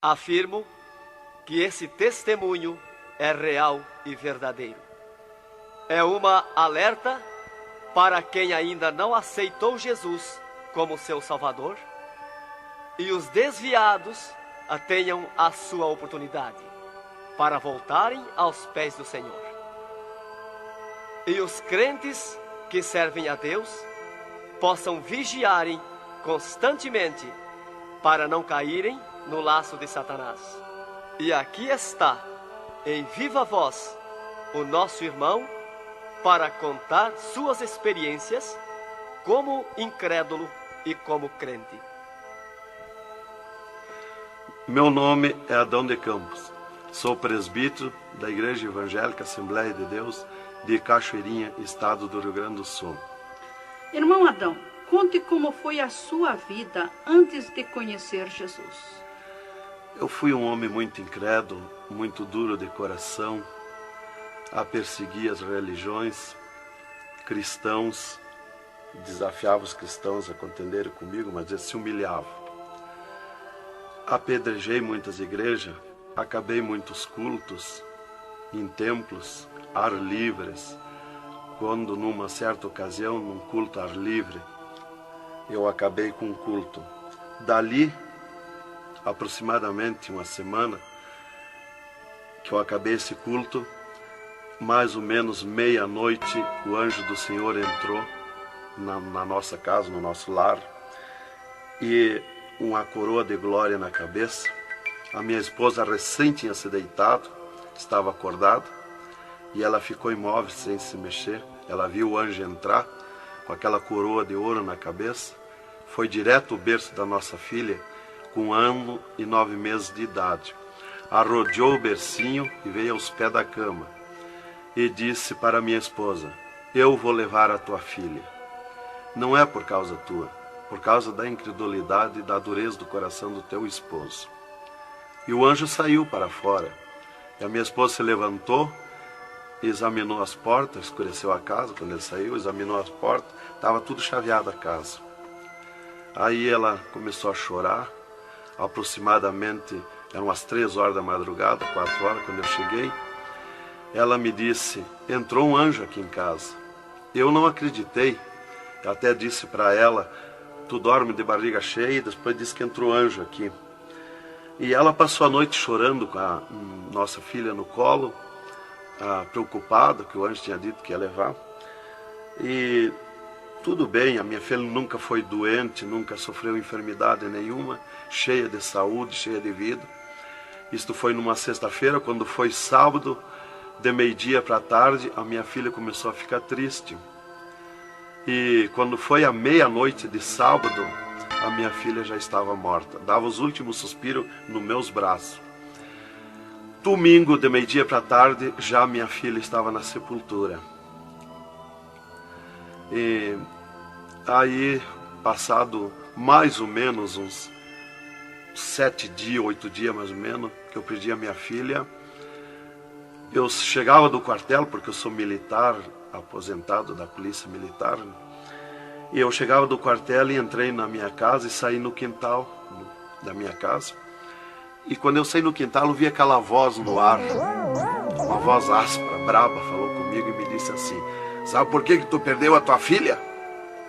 Afirmo que esse testemunho é real e verdadeiro. É uma alerta para quem ainda não aceitou Jesus como seu Salvador, e os desviados tenham a sua oportunidade para voltarem aos pés do Senhor. E os crentes que servem a Deus possam vigiarem constantemente para não caírem no laço de Satanás. E aqui está, em viva voz, o nosso irmão para contar suas experiências como incrédulo e como crente. Meu nome é Adão de Campos. Sou presbítero da Igreja Evangélica Assembleia de Deus de Cachoeirinha, estado do Rio Grande do Sul. Irmão Adão, conte como foi a sua vida antes de conhecer Jesus. Eu fui um homem muito incrédulo, muito duro de coração, a perseguir as religiões, cristãos, desafiava os cristãos a contenderem comigo, mas eles se humilhavam. Apedrejei muitas igrejas, acabei muitos cultos em templos, ar livres, quando numa certa ocasião, num culto ar livre, eu acabei com um culto. Dali, aproximadamente uma semana, que eu acabei esse culto, mais ou menos meia-noite, o anjo do Senhor entrou na nossa casa, no nosso lar, e uma coroa de glória na cabeça. A minha esposa recém tinha se deitado, estava acordada, e ela ficou imóvel, sem se mexer. Ela viu o anjo entrar com aquela coroa de ouro na cabeça, foi direto ao berço da nossa filha, com 1 ano e 9 meses de idade. Arrodeou o bercinho e veio aos pés da cama, e disse para minha esposa: eu vou levar a tua filha. Não é por causa tua, por causa da incredulidade e da dureza do coração do teu esposo. E o anjo saiu para fora. E a minha esposa se levantou, examinou as portas, escureceu a casa quando ele saiu, examinou as portas, estava tudo chaveado a casa. Aí ela começou a chorar, aproximadamente, eram as 3 horas da madrugada, 4 horas, quando eu cheguei. Ela me disse: entrou um anjo aqui em casa. Eu não acreditei, eu até disse para ela: tu dorme de barriga cheia, e depois disse que entrou anjo aqui. E ela passou a noite chorando com a nossa filha no colo, preocupada, que o anjo tinha dito que ia levar. E tudo bem, a minha filha nunca foi doente, nunca sofreu enfermidade nenhuma, cheia de saúde, cheia de vida. Isto foi numa sexta-feira. Quando foi sábado, de meio-dia para tarde, a minha filha começou a ficar triste. E quando foi à meia-noite de sábado, a minha filha já estava morta. Dava os últimos suspiros nos meus braços. Domingo, de meio-dia para tarde, já minha filha estava na sepultura. E aí, passado mais ou menos uns 7 dias, 8 dias mais ou menos, que eu perdi a minha filha, eu chegava do quartel, porque eu sou militar, aposentado da polícia militar, e eu chegava do quartel e entrei na minha casa e saí no quintal da minha casa. E quando eu saí no quintal, eu vi aquela voz no ar, uma voz áspera, braba, falou comigo e me disse assim: sabe por que tu perdeu a tua filha?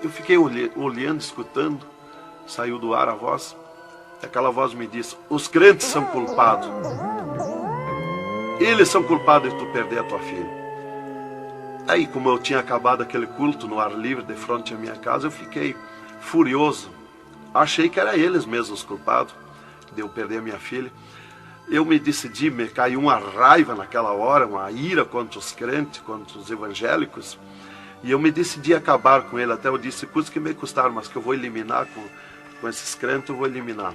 Eu fiquei olhando, escutando, saiu do ar a voz. Aquela voz me disse: os crentes são culpados. Eles são culpados de tu perder a tua filha. Aí, como eu tinha acabado aquele culto no ar livre de frente à minha casa, eu fiquei furioso. Achei que eram eles mesmos os culpados de eu perder a minha filha. Eu me decidi, me caiu uma raiva naquela hora, uma ira contra os crentes, contra os evangélicos. E eu me decidi acabar com ele. Até eu disse: custa que me custar, mas que eu vou eliminar com esses crentes, eu vou eliminar.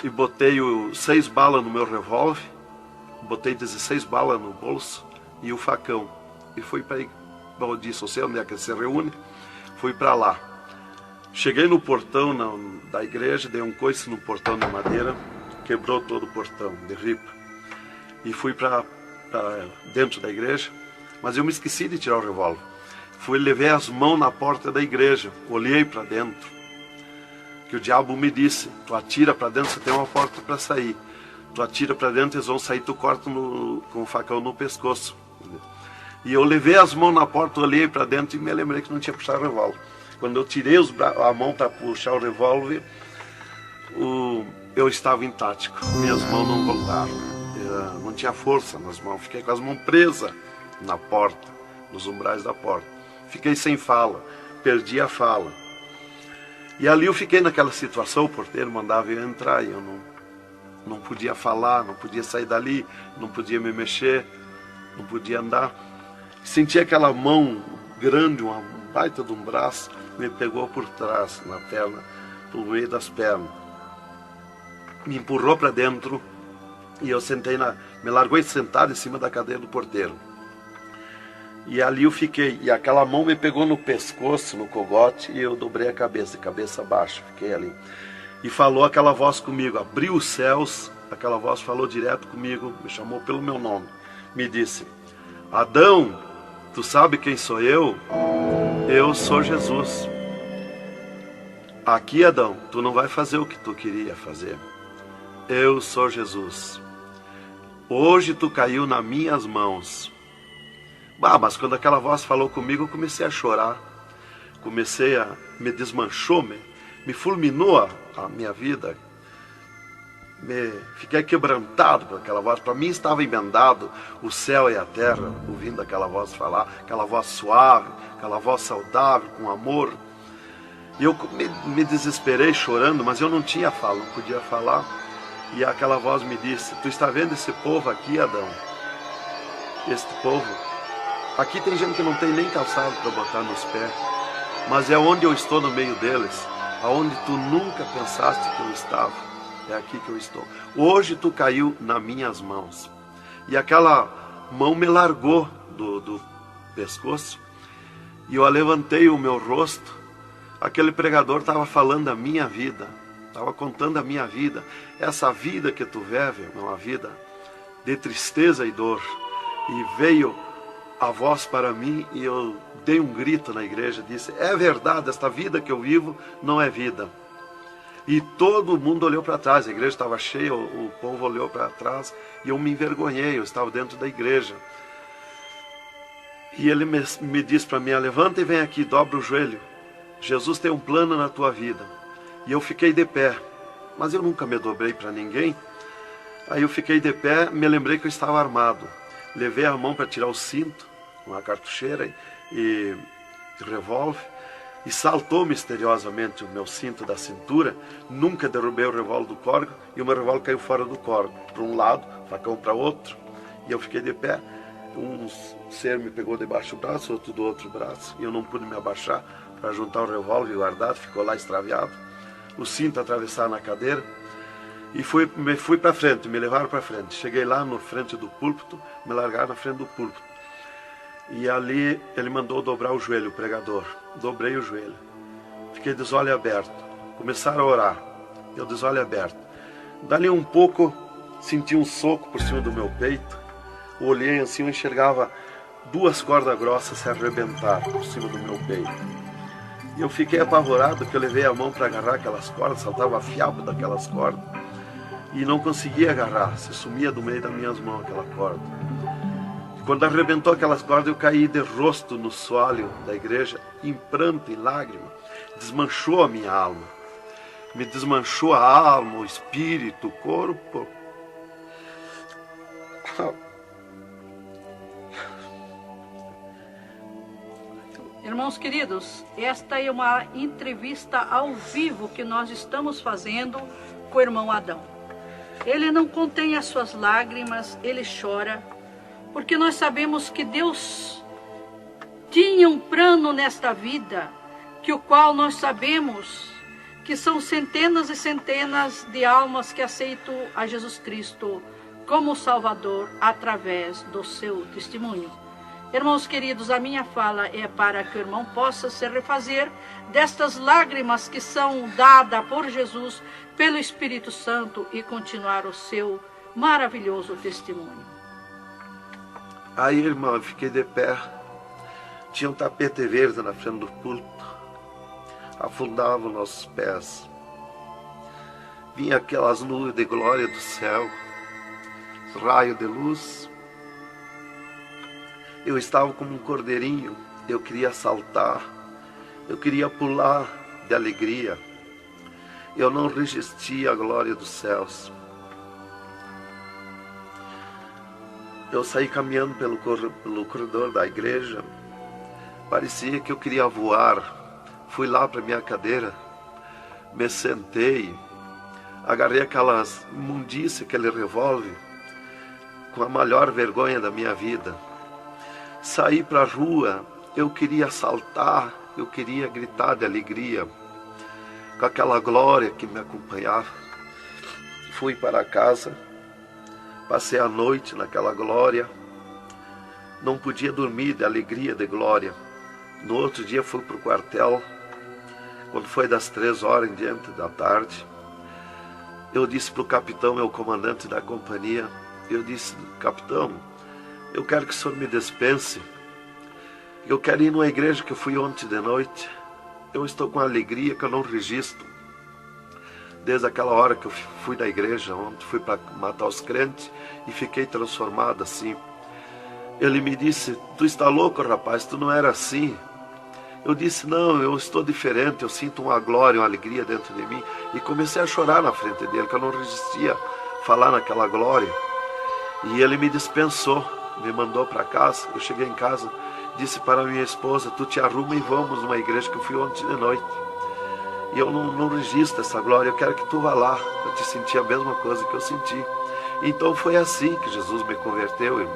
E botei 6 balas no meu revólver, botei 16 balas no bolso e o facão. E fui para aí. Eu disse: eu sei onde é que se reúne. Fui para lá. Cheguei no portão da igreja, dei um coice no portão de madeira, quebrou todo o portão de ripa. E fui para dentro da igreja, mas eu me esqueci de tirar o revólver. Levei as mãos na porta da igreja, olhei para dentro. Que o diabo me disse: tu atira para dentro, você tem uma porta para sair. tu atira para dentro, eles vão sair, tu corta com o facão no pescoço. E eu levei as mãos na porta, olhei para dentro e me lembrei que não tinha puxado o revólver. Quando eu tirei a mão para puxar o revólver, eu estava intático, minhas mãos não voltaram, não tinha força nas mãos, fiquei com as mãos presas na porta, nos umbrais da porta, fiquei sem fala, perdi a fala. E ali eu fiquei naquela situação, o porteiro mandava eu entrar e eu não podia falar, não podia sair dali, não podia me mexer, não podia andar. Senti aquela mão grande, uma baita de um braço, me pegou por trás, na perna, pelo meio das pernas. Me empurrou para dentro e eu me largou sentado em cima da cadeira do porteiro. E ali eu fiquei, e aquela mão me pegou no pescoço, no cogote, e eu dobrei a cabeça, de cabeça baixa, fiquei ali. E falou aquela voz comigo, abriu os céus, aquela voz falou direto comigo, me chamou pelo meu nome, me disse: Adão, tu sabe quem sou eu? Eu sou Jesus. Aqui, Adão, tu não vai fazer o que tu queria fazer. Eu sou Jesus. Hoje tu caiu nas minhas mãos. Mas quando aquela voz falou comigo, eu comecei a chorar. Me desmanchou, me fulminou a minha vida. Fiquei quebrantado por aquela voz. Para mim estava emendado o céu e a terra, ouvindo aquela voz falar, aquela voz suave, aquela voz saudável, com amor. E eu me desesperei chorando, mas eu não tinha fala, não podia falar. E aquela voz me disse: tu está vendo esse povo aqui, Adão? Este povo, aqui tem gente que não tem nem calçado para botar nos pés, mas é onde eu estou no meio deles, aonde tu nunca pensaste que eu estava, é aqui que eu estou. Hoje tu caiu nas minhas mãos. E aquela mão me largou do pescoço, e eu levantei o meu rosto. Aquele pregador estava falando da minha vida, estava contando a minha vida. Essa vida que tu vive é uma vida de tristeza e dor. E veio a voz para mim e eu dei um grito na igreja, disse: é verdade, esta vida que eu vivo não é vida. E todo mundo olhou para trás, a igreja estava cheia, o povo olhou para trás e eu me envergonhei, eu estava dentro da igreja. E ele me disse para mim: levanta e vem aqui, dobra o joelho. Jesus tem um plano na tua vida. E eu fiquei de pé, mas eu nunca me dobrei para ninguém. Aí eu fiquei de pé, me lembrei que eu estava armado. Levei a mão para tirar o cinto, uma cartucheira e revólver, e saltou misteriosamente o meu cinto da cintura. Nunca derrubei o revólver do corgo, e o meu revólver caiu fora do corgo, para um lado, facão para outro, e eu fiquei de pé. Um ser me pegou debaixo do braço, outro do outro braço, e eu não pude me abaixar para juntar o revólver guardado, ficou lá extraviado. O cinto atravessar na cadeira, e fui para frente, me levaram para frente. Cheguei lá na frente do púlpito, me largaram na frente do púlpito. E ali ele mandou dobrar o joelho, o pregador. Dobrei o joelho. Fiquei de olho aberto. Começaram a orar. Eu de olho aberto. Dali um pouco, senti um soco por cima do meu peito. Olhei assim, eu enxergava 2 cordas grossas se arrebentar por cima do meu peito. E eu fiquei apavorado, que eu levei a mão para agarrar aquelas cordas, saltava fiapo daquelas cordas. E não conseguia agarrar, se sumia do meio das minhas mãos aquela corda. E quando arrebentou aquelas cordas, eu caí de rosto no soalho da igreja, em pranto, em lágrima. Desmanchou a minha alma. Me desmanchou a alma, o espírito, o corpo. Irmãos queridos, esta é uma entrevista ao vivo que nós estamos fazendo com o irmão Adão. Ele não contém as suas lágrimas, ele chora, porque nós sabemos que Deus tinha um plano nesta vida, que o qual nós sabemos que são centenas e centenas de almas que aceitam a Jesus Cristo como Salvador através do seu testemunho. Irmãos queridos, a minha fala é para que o irmão possa se refazer destas lágrimas que são dadas por Jesus, pelo Espírito Santo, e continuar o seu maravilhoso testemunho. Aí, irmão, eu fiquei de pé. Tinha um tapete verde na frente do púlpito. Afundava os nossos pés. Vinha aquelas nuvens de glória do céu. raio de luz. Eu estava como um cordeirinho, eu queria saltar, eu queria pular de alegria. Eu não resistia à glória dos céus. Eu saí caminhando pelo corredor da igreja, parecia que eu queria voar. Fui lá para minha cadeira, me sentei, agarrei aquelas imundícias, aquele revólver, com a maior vergonha da minha vida. Saí para a rua, eu queria saltar, eu queria gritar de alegria, com aquela glória que me acompanhava. Fui para casa, passei a noite naquela glória, não podia dormir de alegria, de glória. No outro dia fui para o quartel, quando foi das 3 horas em diante da tarde, eu disse para o capitão, meu comandante da companhia, eu disse: capitão, eu quero que o senhor me dispense, eu quero ir numa igreja que eu fui ontem de noite, eu estou com alegria que eu não registro. Desde aquela hora que eu fui da igreja ontem, fui para matar os crentes e fiquei transformado assim. Ele me disse: tu está louco, rapaz, tu não era assim. Eu disse: não, eu estou diferente, eu sinto uma glória, uma alegria dentro de mim. E comecei a chorar na frente dele, que eu não resistia a falar naquela glória. E ele me dispensou, me mandou para casa. Eu cheguei em casa, disse para minha esposa: tu te arruma e vamos numa igreja que eu fui ontem de noite. E eu não registro essa glória, eu quero que tu vá lá, para te sentir a mesma coisa que eu senti. Então foi assim que Jesus me converteu,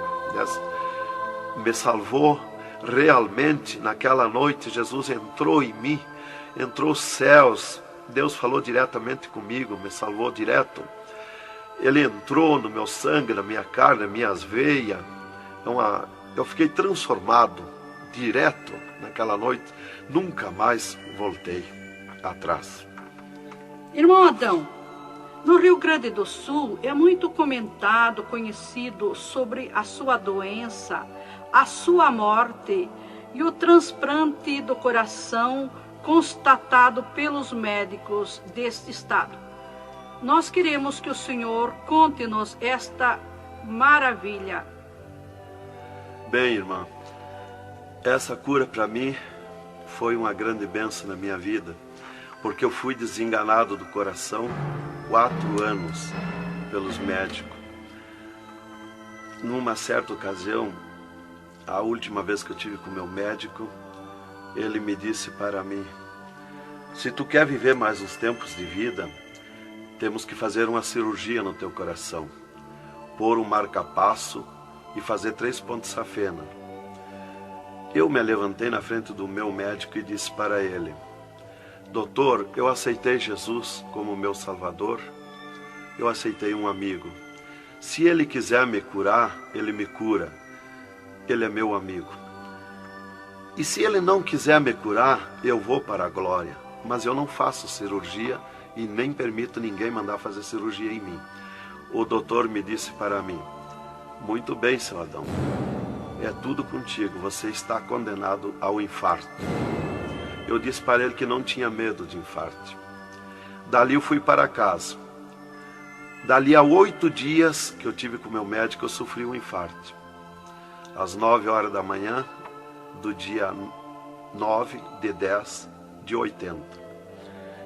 me salvou. Realmente, naquela noite, Jesus entrou em mim, entrou os céus, Deus falou diretamente comigo, me salvou direto. Ele entrou no meu sangue, na minha carne, nas minhas veias. Eu fiquei transformado, direto, naquela noite. Nunca mais voltei atrás. Irmão Adão, no Rio Grande do Sul é muito comentado, conhecido sobre a sua doença, a sua morte e o transplante do coração constatado pelos médicos deste estado. Nós queremos que o Senhor conte-nos esta maravilha. Bem, irmã, essa cura para mim foi uma grande bênção na minha vida, porque eu fui desenganado do coração 4 anos pelos médicos. Numa certa ocasião, a última vez que eu tive com o meu médico, ele me disse para mim: se tu quer viver mais uns tempos de vida, temos que fazer uma cirurgia no teu coração, pôr um marca-passo e fazer 3 pontos de safena. Eu me levantei na frente do meu médico e disse para ele: doutor, eu aceitei Jesus como meu Salvador, eu aceitei um amigo. Se ele quiser me curar, ele me cura. Ele é meu amigo. E se ele não quiser me curar, eu vou para a glória. Mas eu não faço cirurgia e nem permito ninguém mandar fazer cirurgia em mim. O doutor me disse para mim: muito bem, seu Adão, é tudo contigo, você está condenado ao infarto. Eu disse para ele que não tinha medo de infarto. Dali eu fui para casa. Dali a 8 dias que eu tive com o meu médico, eu sofri um infarto. Às 9 horas da manhã do dia 9 de 10 de 80.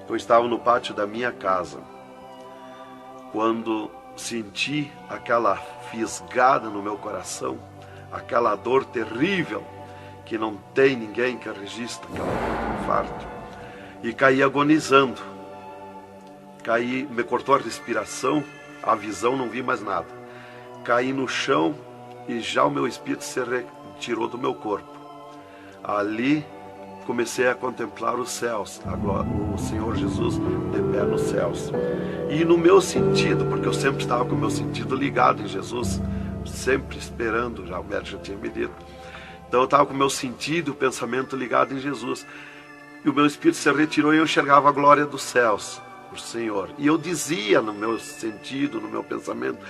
Eu estava no pátio da minha casa, quando senti aquela fisgada no meu coração, aquela dor terrível, que não tem ninguém que registre aquela dor do infarto, e caí agonizando. Caí, me cortou a respiração, a visão, não vi mais nada. Caí no chão e já o meu espírito se retirou do meu corpo. Ali comecei a contemplar os céus, o Senhor Jesus de pé nos céus. E no meu sentido, porque eu sempre estava com o meu sentido ligado em Jesus, sempre esperando, já o médico já tinha me dito. Então eu estava com o meu sentido, o pensamento ligado em Jesus. E o meu espírito se retirou e eu enxergava a glória dos céus, o Senhor. E eu dizia no meu sentido, no meu pensamento: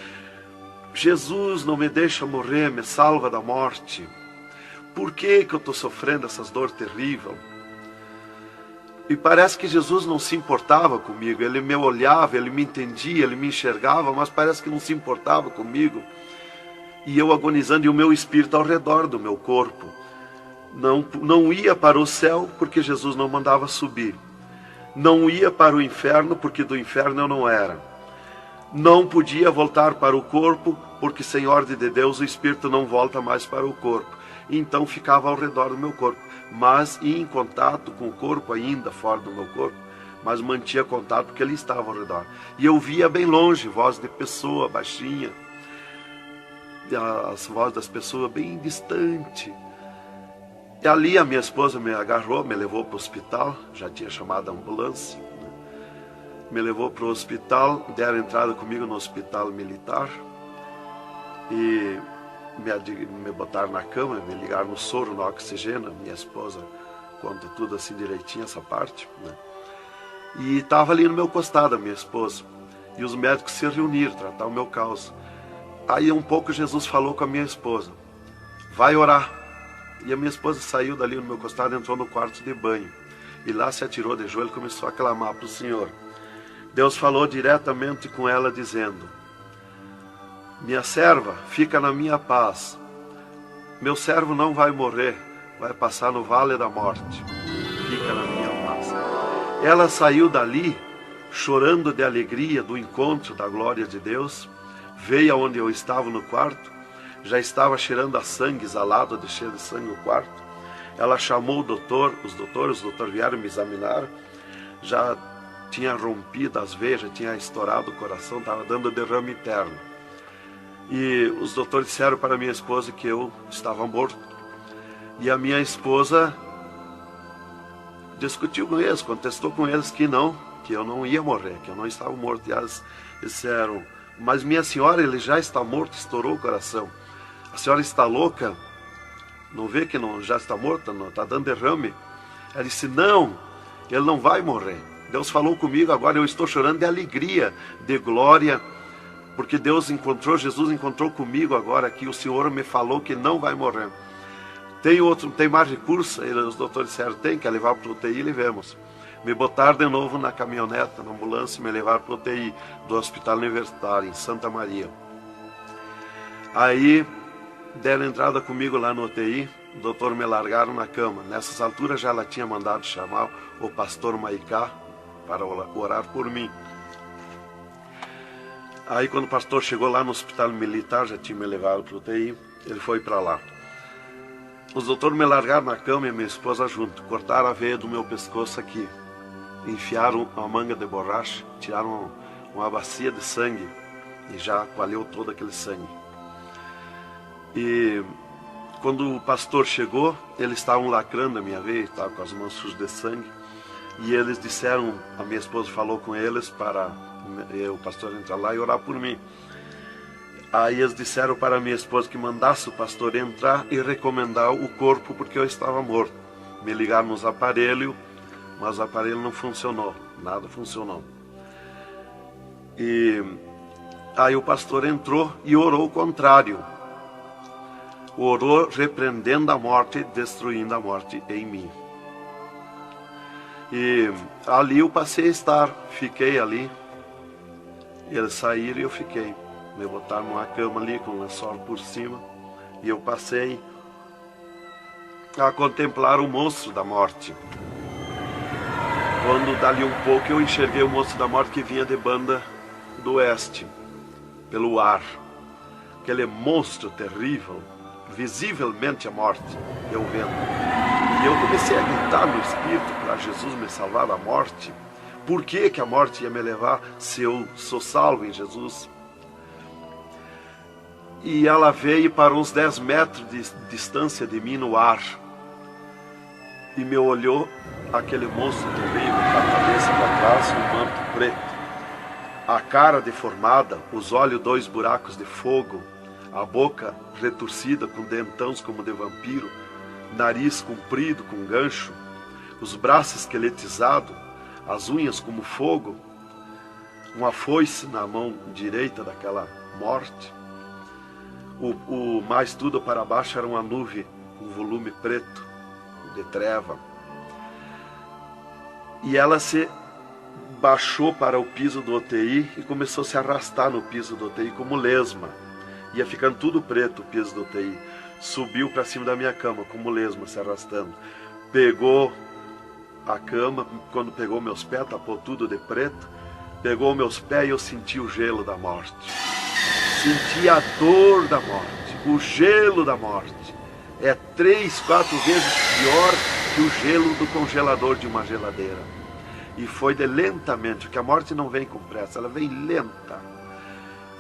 Jesus, não me deixa morrer, me salva da morte. Por que eu estou sofrendo essas dores terríveis? E parece que Jesus não se importava comigo. Ele me olhava, ele me entendia, ele me enxergava, mas parece que não se importava comigo. E eu agonizando, e o meu espírito ao redor do meu corpo. Não ia para o céu, porque Jesus não mandava subir. Não ia para o inferno, porque do inferno eu não era. Não podia voltar para o corpo, porque sem ordem de Deus o espírito não volta mais para o corpo. Então ficava ao redor do meu corpo, mas ia em contato com o corpo ainda, fora do meu corpo, mas mantinha contato porque ele estava ao redor. E eu via bem longe, voz de pessoa, baixinha, as vozes das pessoas bem distante. E ali a minha esposa me agarrou, me levou para o hospital, já tinha chamado a ambulância, né? Me levou para o hospital, deram entrada comigo no hospital militar e me botaram na cama, me ligaram no soro, no oxigênio. Minha esposa conta tudo assim direitinho, essa parte, né? E estava ali no meu costado a minha esposa, e os médicos se reuniram, tratar o meu caso. Aí um pouco Jesus falou com a minha esposa, vai orar. E a minha esposa saiu dali no meu costado, entrou no quarto de banho. E lá se atirou de joelho e começou a clamar para o Senhor. Deus falou diretamente com ela, dizendo, minha serva, fica na minha paz. Meu servo não vai morrer, vai passar no vale da morte. Fica na minha paz. Ela saiu dali, chorando de alegria do encontro da glória de Deus. Veio aonde eu estava no quarto. Já estava cheirando a sangue, exalado de cheiro de sangue no quarto. Ela chamou o doutor, os doutores vieram me examinar. Já tinha rompido as veias, já tinha estourado o coração, estava dando derrame interno. E os doutores disseram para minha esposa que eu estava morto. E a minha esposa discutiu com eles, contestou com eles que eu não ia morrer, que eu não estava morto. E eles disseram, mas minha senhora, ele já está morto, estourou o coração. A senhora está louca? Não vê que não, já está morta? Não está dando derrame? Ela disse, não, ele não vai morrer. Deus falou comigo agora, eu estou chorando de alegria, de glória, porque Jesus encontrou comigo agora aqui, o Senhor me falou que não vai morrer. Tem mais recurso? Os doutores disseram, tem que levar para o UTI, levemos. Me botaram de novo na caminhoneta, na ambulância, e me levaram para o UTI do Hospital Universitário, em Santa Maria. Aí deram entrada comigo lá no UTI, o doutor me largaram na cama. Nessas alturas já ela tinha mandado chamar o pastor Maicá para orar por mim. Aí quando o pastor chegou lá no hospital militar, já tinha me levado para o UTI, ele foi para lá. Os doutores me largaram na cama e minha esposa junto, cortaram a veia do meu pescoço aqui, enfiaram uma manga de borracha, tiraram uma bacia de sangue e já coalhou todo aquele sangue. E quando o pastor chegou, eles estavam lacrando a minha veia, estavam com as mãos sujas de sangue. E eles disseram, a minha esposa falou com eles para o pastor entrar lá e orar por mim. Aí eles disseram para a minha esposa que mandasse o pastor entrar e recomendar o corpo, porque eu estava morto. Me ligaram nos aparelhos, mas o aparelho não funcionou, nada funcionou. E aí o pastor entrou e orou o contrário. Orou repreendendo a morte, destruindo a morte em mim. E ali eu passei a estar, fiquei ali. Eles saíram e eu fiquei. Me botaram numa cama ali com um lençol por cima. E eu passei a contemplar o monstro da morte. Quando dali um pouco eu enxerguei o monstro da morte que vinha de Banda do Oeste, pelo ar. Aquele monstro terrível, visivelmente a morte, eu vendo. E eu comecei a gritar no espírito para Jesus me salvar da morte. Por que a morte ia me levar se eu sou salvo em Jesus? E ela veio para uns 10 metros de distância de mim no ar. E me olhou, aquele monstro terrível, com a cabeça para trás, um manto preto. A cara deformada, os olhos 2 buracos de fogo, a boca retorcida com dentões como de vampiro, nariz comprido com gancho, os braços esqueletizados, as unhas como fogo, uma foice na mão direita daquela morte. O mais tudo para baixo era uma nuvem, um volume preto, de treva. E ela se baixou para o piso do UTI e começou a se arrastar no piso do UTI como lesma. Ia ficando tudo preto o piso do UTI. Subiu para cima da minha cama como lesma, se arrastando. Pegou a cama, quando pegou meus pés, tapou tudo de preto. Pegou meus pés e eu senti o gelo da morte. Senti a dor da morte, o gelo da morte. É 3, 4 vezes pior que o gelo do congelador de uma geladeira. E foi de lentamente, porque a morte não vem com pressa, ela vem lenta.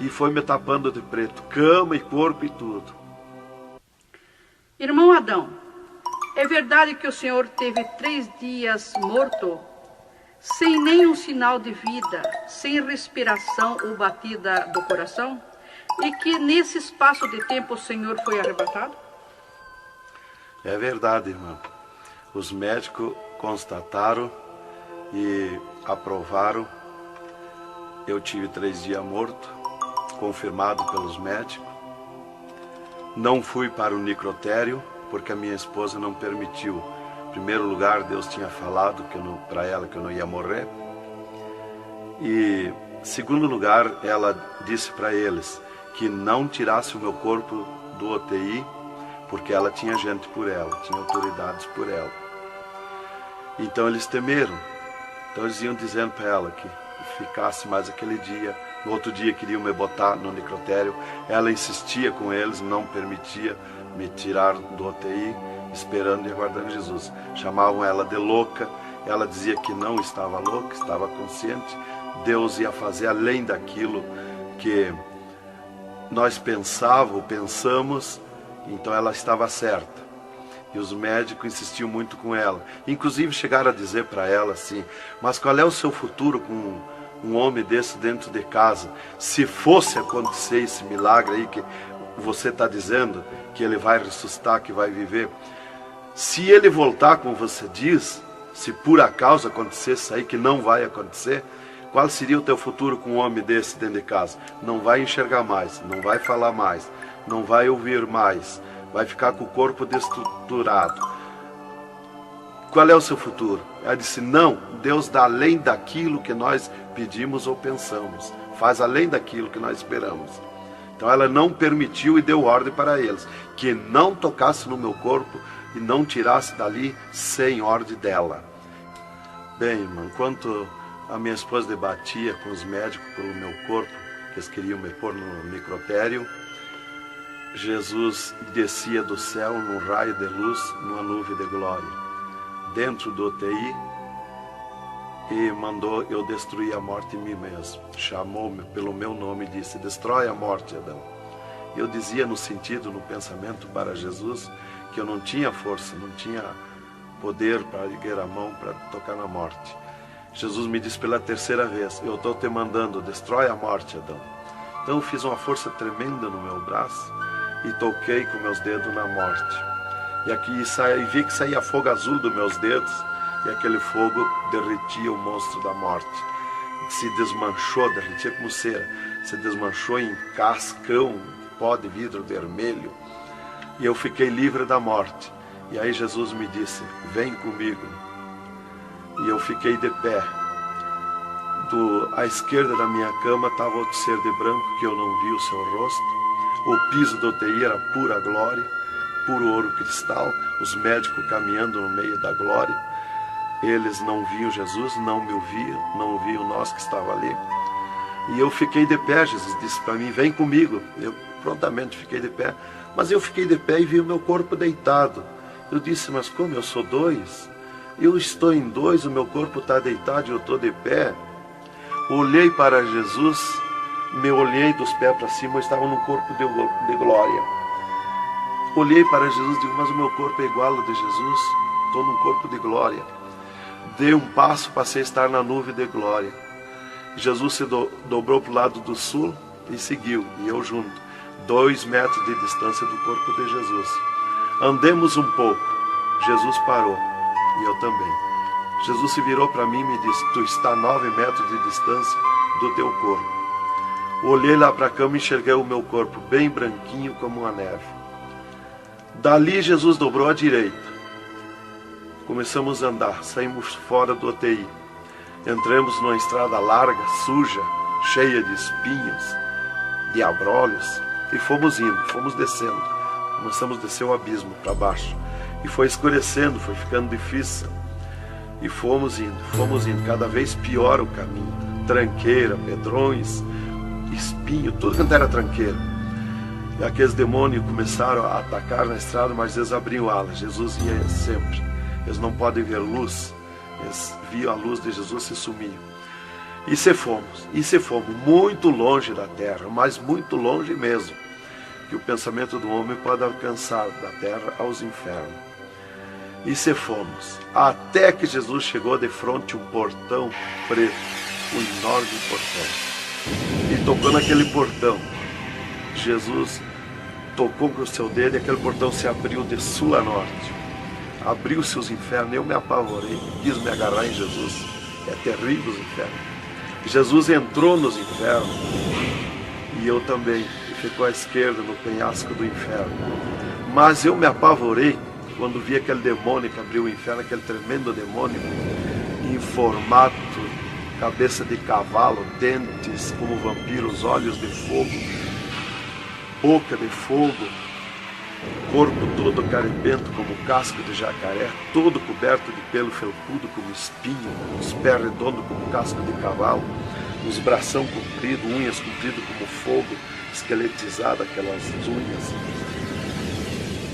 E foi me tapando de preto, cama e corpo e tudo. Irmão Adão, é verdade que o senhor teve 3 dias morto, sem nenhum sinal de vida, sem respiração ou batida do coração? E que nesse espaço de tempo o senhor foi arrebatado? É verdade, irmão. Os médicos constataram e aprovaram. Eu tive 3 dias morto, confirmado pelos médicos. Não fui para o necrotério, porque a minha esposa não permitiu. Em primeiro lugar, Deus tinha falado para ela que eu não ia morrer. E, em segundo lugar, ela disse para eles que não tirasse o meu corpo do UTI, porque ela tinha gente por ela, tinha autoridades por ela. Então eles temeram. Então eles iam dizendo para ela que ficasse mais aquele dia. No outro dia queriam me botar no necrotério. Ela insistia com eles, não permitia me tirar do UTI, esperando e aguardando Jesus. Chamavam ela de louca. Ela dizia que não estava louca, estava consciente. Deus ia fazer além daquilo que nós pensamos. Então ela estava certa. E os médicos insistiam muito com ela. Inclusive chegaram a dizer para ela assim: mas qual é o seu futuro com um homem desse dentro de casa? Se fosse acontecer esse milagre aí que você está dizendo, que ele vai ressuscitar, que vai viver. Se ele voltar, como você diz, se por acaso acontecesse isso aí, que não vai acontecer, qual seria o teu futuro com um homem desse dentro de casa? Não vai enxergar mais, não vai falar mais, não vai ouvir mais, vai ficar com o corpo destruturado. Qual é o seu futuro? Ela disse: não, Deus dá além daquilo que nós pedimos ou pensamos, faz além daquilo que nós esperamos. Então ela não permitiu e deu ordem para eles que não tocasse no meu corpo e não tirasse dali sem ordem dela. Bem, irmão, enquanto a minha esposa debatia com os médicos pelo meu corpo, que eles queriam me pôr no necrotério, Jesus descia do céu num raio de luz, numa nuvem de glória, dentro do UTI, e mandou eu destruir a morte em mim mesmo. Chamou-me pelo meu nome e disse: destrói a morte, Adão. Eu dizia no sentido, no pensamento para Jesus, que eu não tinha força, não tinha poder para erguer a mão para tocar na morte. Jesus me disse pela 3ª vez: eu estou te mandando, destrói a morte, Adão. Então eu fiz uma força tremenda no meu braço e toquei com meus dedos na morte. E aqui vi que saía fogo azul dos meus dedos, e aquele fogo derretia o monstro da morte. Se desmanchou, derretia como cera, se desmanchou em cascão, pó de vidro vermelho, e eu fiquei livre da morte. E aí Jesus me disse: vem comigo. E eu fiquei de pé. À esquerda da minha cama estava outro ser de branco, que eu não vi o seu rosto. O piso do UTI era pura glória, puro ouro cristal, os médicos caminhando no meio da glória. Eles não viam Jesus, não me ouviam, não ouviam nós que estava ali. E eu fiquei de pé. Jesus disse para mim: vem comigo. Eu prontamente fiquei de pé. Mas eu fiquei de pé e vi o meu corpo deitado. Eu disse: mas como eu sou 2? Eu estou em 2, o meu corpo está deitado e eu estou de pé. Olhei para Jesus, me olhei dos pés para cima, eu estava num corpo de glória. Olhei para Jesus e digo: mas o meu corpo é igual ao de Jesus, estou num corpo de glória. Dei um passo, passei a estar na nuvem de glória. Jesus se dobrou para o lado do sul e seguiu, e eu junto, 2 metros de distância do corpo de Jesus. Andemos um pouco, Jesus parou, e eu também. Jesus se virou para mim e me disse: tu está a 9 metros de distância do teu corpo. Olhei lá para a cama e enxerguei o meu corpo bem branquinho como uma neve. Dali Jesus dobrou à direita. Começamos a andar, saímos fora do UTI. Entramos numa estrada larga, suja, cheia de espinhos, de abrolhos, e fomos indo, fomos descendo. Começamos a descer o abismo para baixo. E foi escurecendo, foi ficando difícil. E fomos indo, cada vez pior o caminho. Tranqueira, pedrões, espinho, tudo quanto era tranqueira. E aqueles demônios começaram a atacar na estrada, mas eles abriam alas. Jesus ia sempre. Eles não podem ver luz. Eles viam a luz de Jesus e se sumiam. E se fomos muito longe da terra, mas muito longe mesmo, que o pensamento do homem pode alcançar da terra aos infernos. E se fomos, até que Jesus chegou de frente a um portão preto, um enorme portão. E tocou naquele portão. Jesus tocou com o seu dedo e aquele portão se abriu de sul a norte. Abriu-se os infernos, eu me apavorei, quis me agarrar em Jesus. É terrível os infernos. Jesus entrou nos infernos e eu também. Ficou à esquerda no penhasco do inferno. Mas eu me apavorei quando vi aquele demônio que abriu o inferno, aquele tremendo demônio, em formato, cabeça de cavalo, dentes como vampiros, olhos de fogo, boca de fogo, corpo todo carebento como casco de jacaré, todo coberto de pelo felpudo como espinho, os pés redondos como casco de cavalo, os bração compridos, unhas compridas como fogo, esqueletizado aquelas unhas.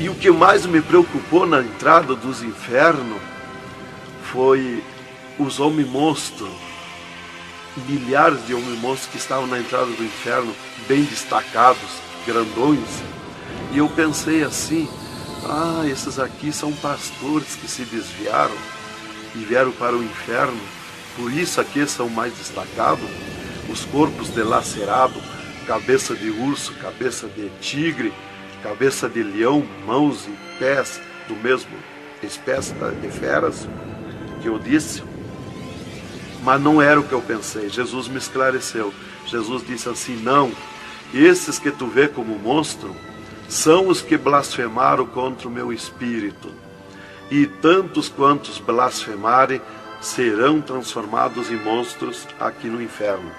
E o que mais me preocupou na entrada dos infernos foi os homens-monstros, milhares de homens-monstros que estavam na entrada do inferno, bem destacados, grandões. E eu pensei assim, esses aqui são pastores que se desviaram e vieram para o inferno, por isso aqui são mais destacados, os corpos dilacerados, cabeça de urso, cabeça de tigre, cabeça de leão, mãos e pés do mesmo espécie de feras que eu disse. Mas não era o que eu pensei. Jesus me esclareceu. Jesus disse assim, não, esses que tu vê como monstro são os que blasfemaram contra o meu espírito. E tantos quantos blasfemarem serão transformados em monstros aqui no inferno.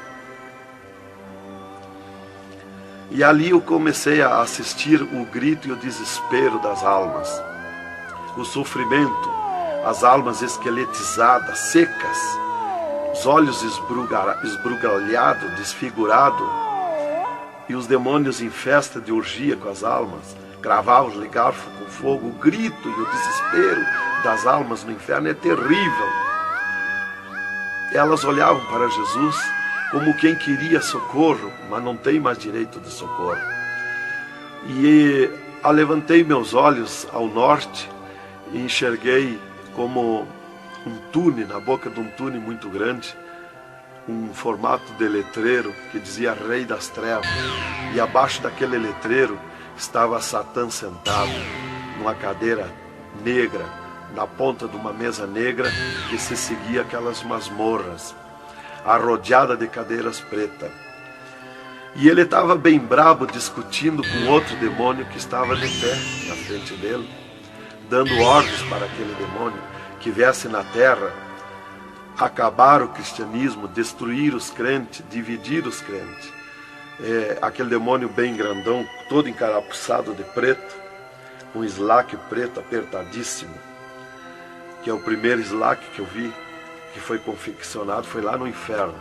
E ali eu comecei a assistir o grito e o desespero das almas. O sofrimento, as almas esqueletizadas, secas, os olhos esbugalhados, desfigurados, e os demônios em festa de orgia com as almas, cravavam-lhe garfo com fogo. O grito e o desespero das almas no inferno é terrível. Elas olhavam para Jesus como quem queria socorro, mas não tem mais direito de socorro. E alevantei meus olhos ao norte e enxerguei como um túnel, na boca de um túnel muito grande, um formato de letreiro que dizia Rei das Trevas. E abaixo daquele letreiro estava Satã sentado numa cadeira negra, na ponta de uma mesa negra que se seguia aquelas masmorras, arrodeada de cadeiras pretas. E ele estava bem brabo discutindo com outro demônio que estava de pé na frente dele, dando ordens para aquele demônio que viesse na terra acabar o cristianismo, destruir os crentes, dividir os crentes. Aquele demônio bem grandão, todo encarapuçado de preto, um slack preto apertadíssimo, que é o primeiro slack que eu vi, que foi confeccionado, foi lá no inferno.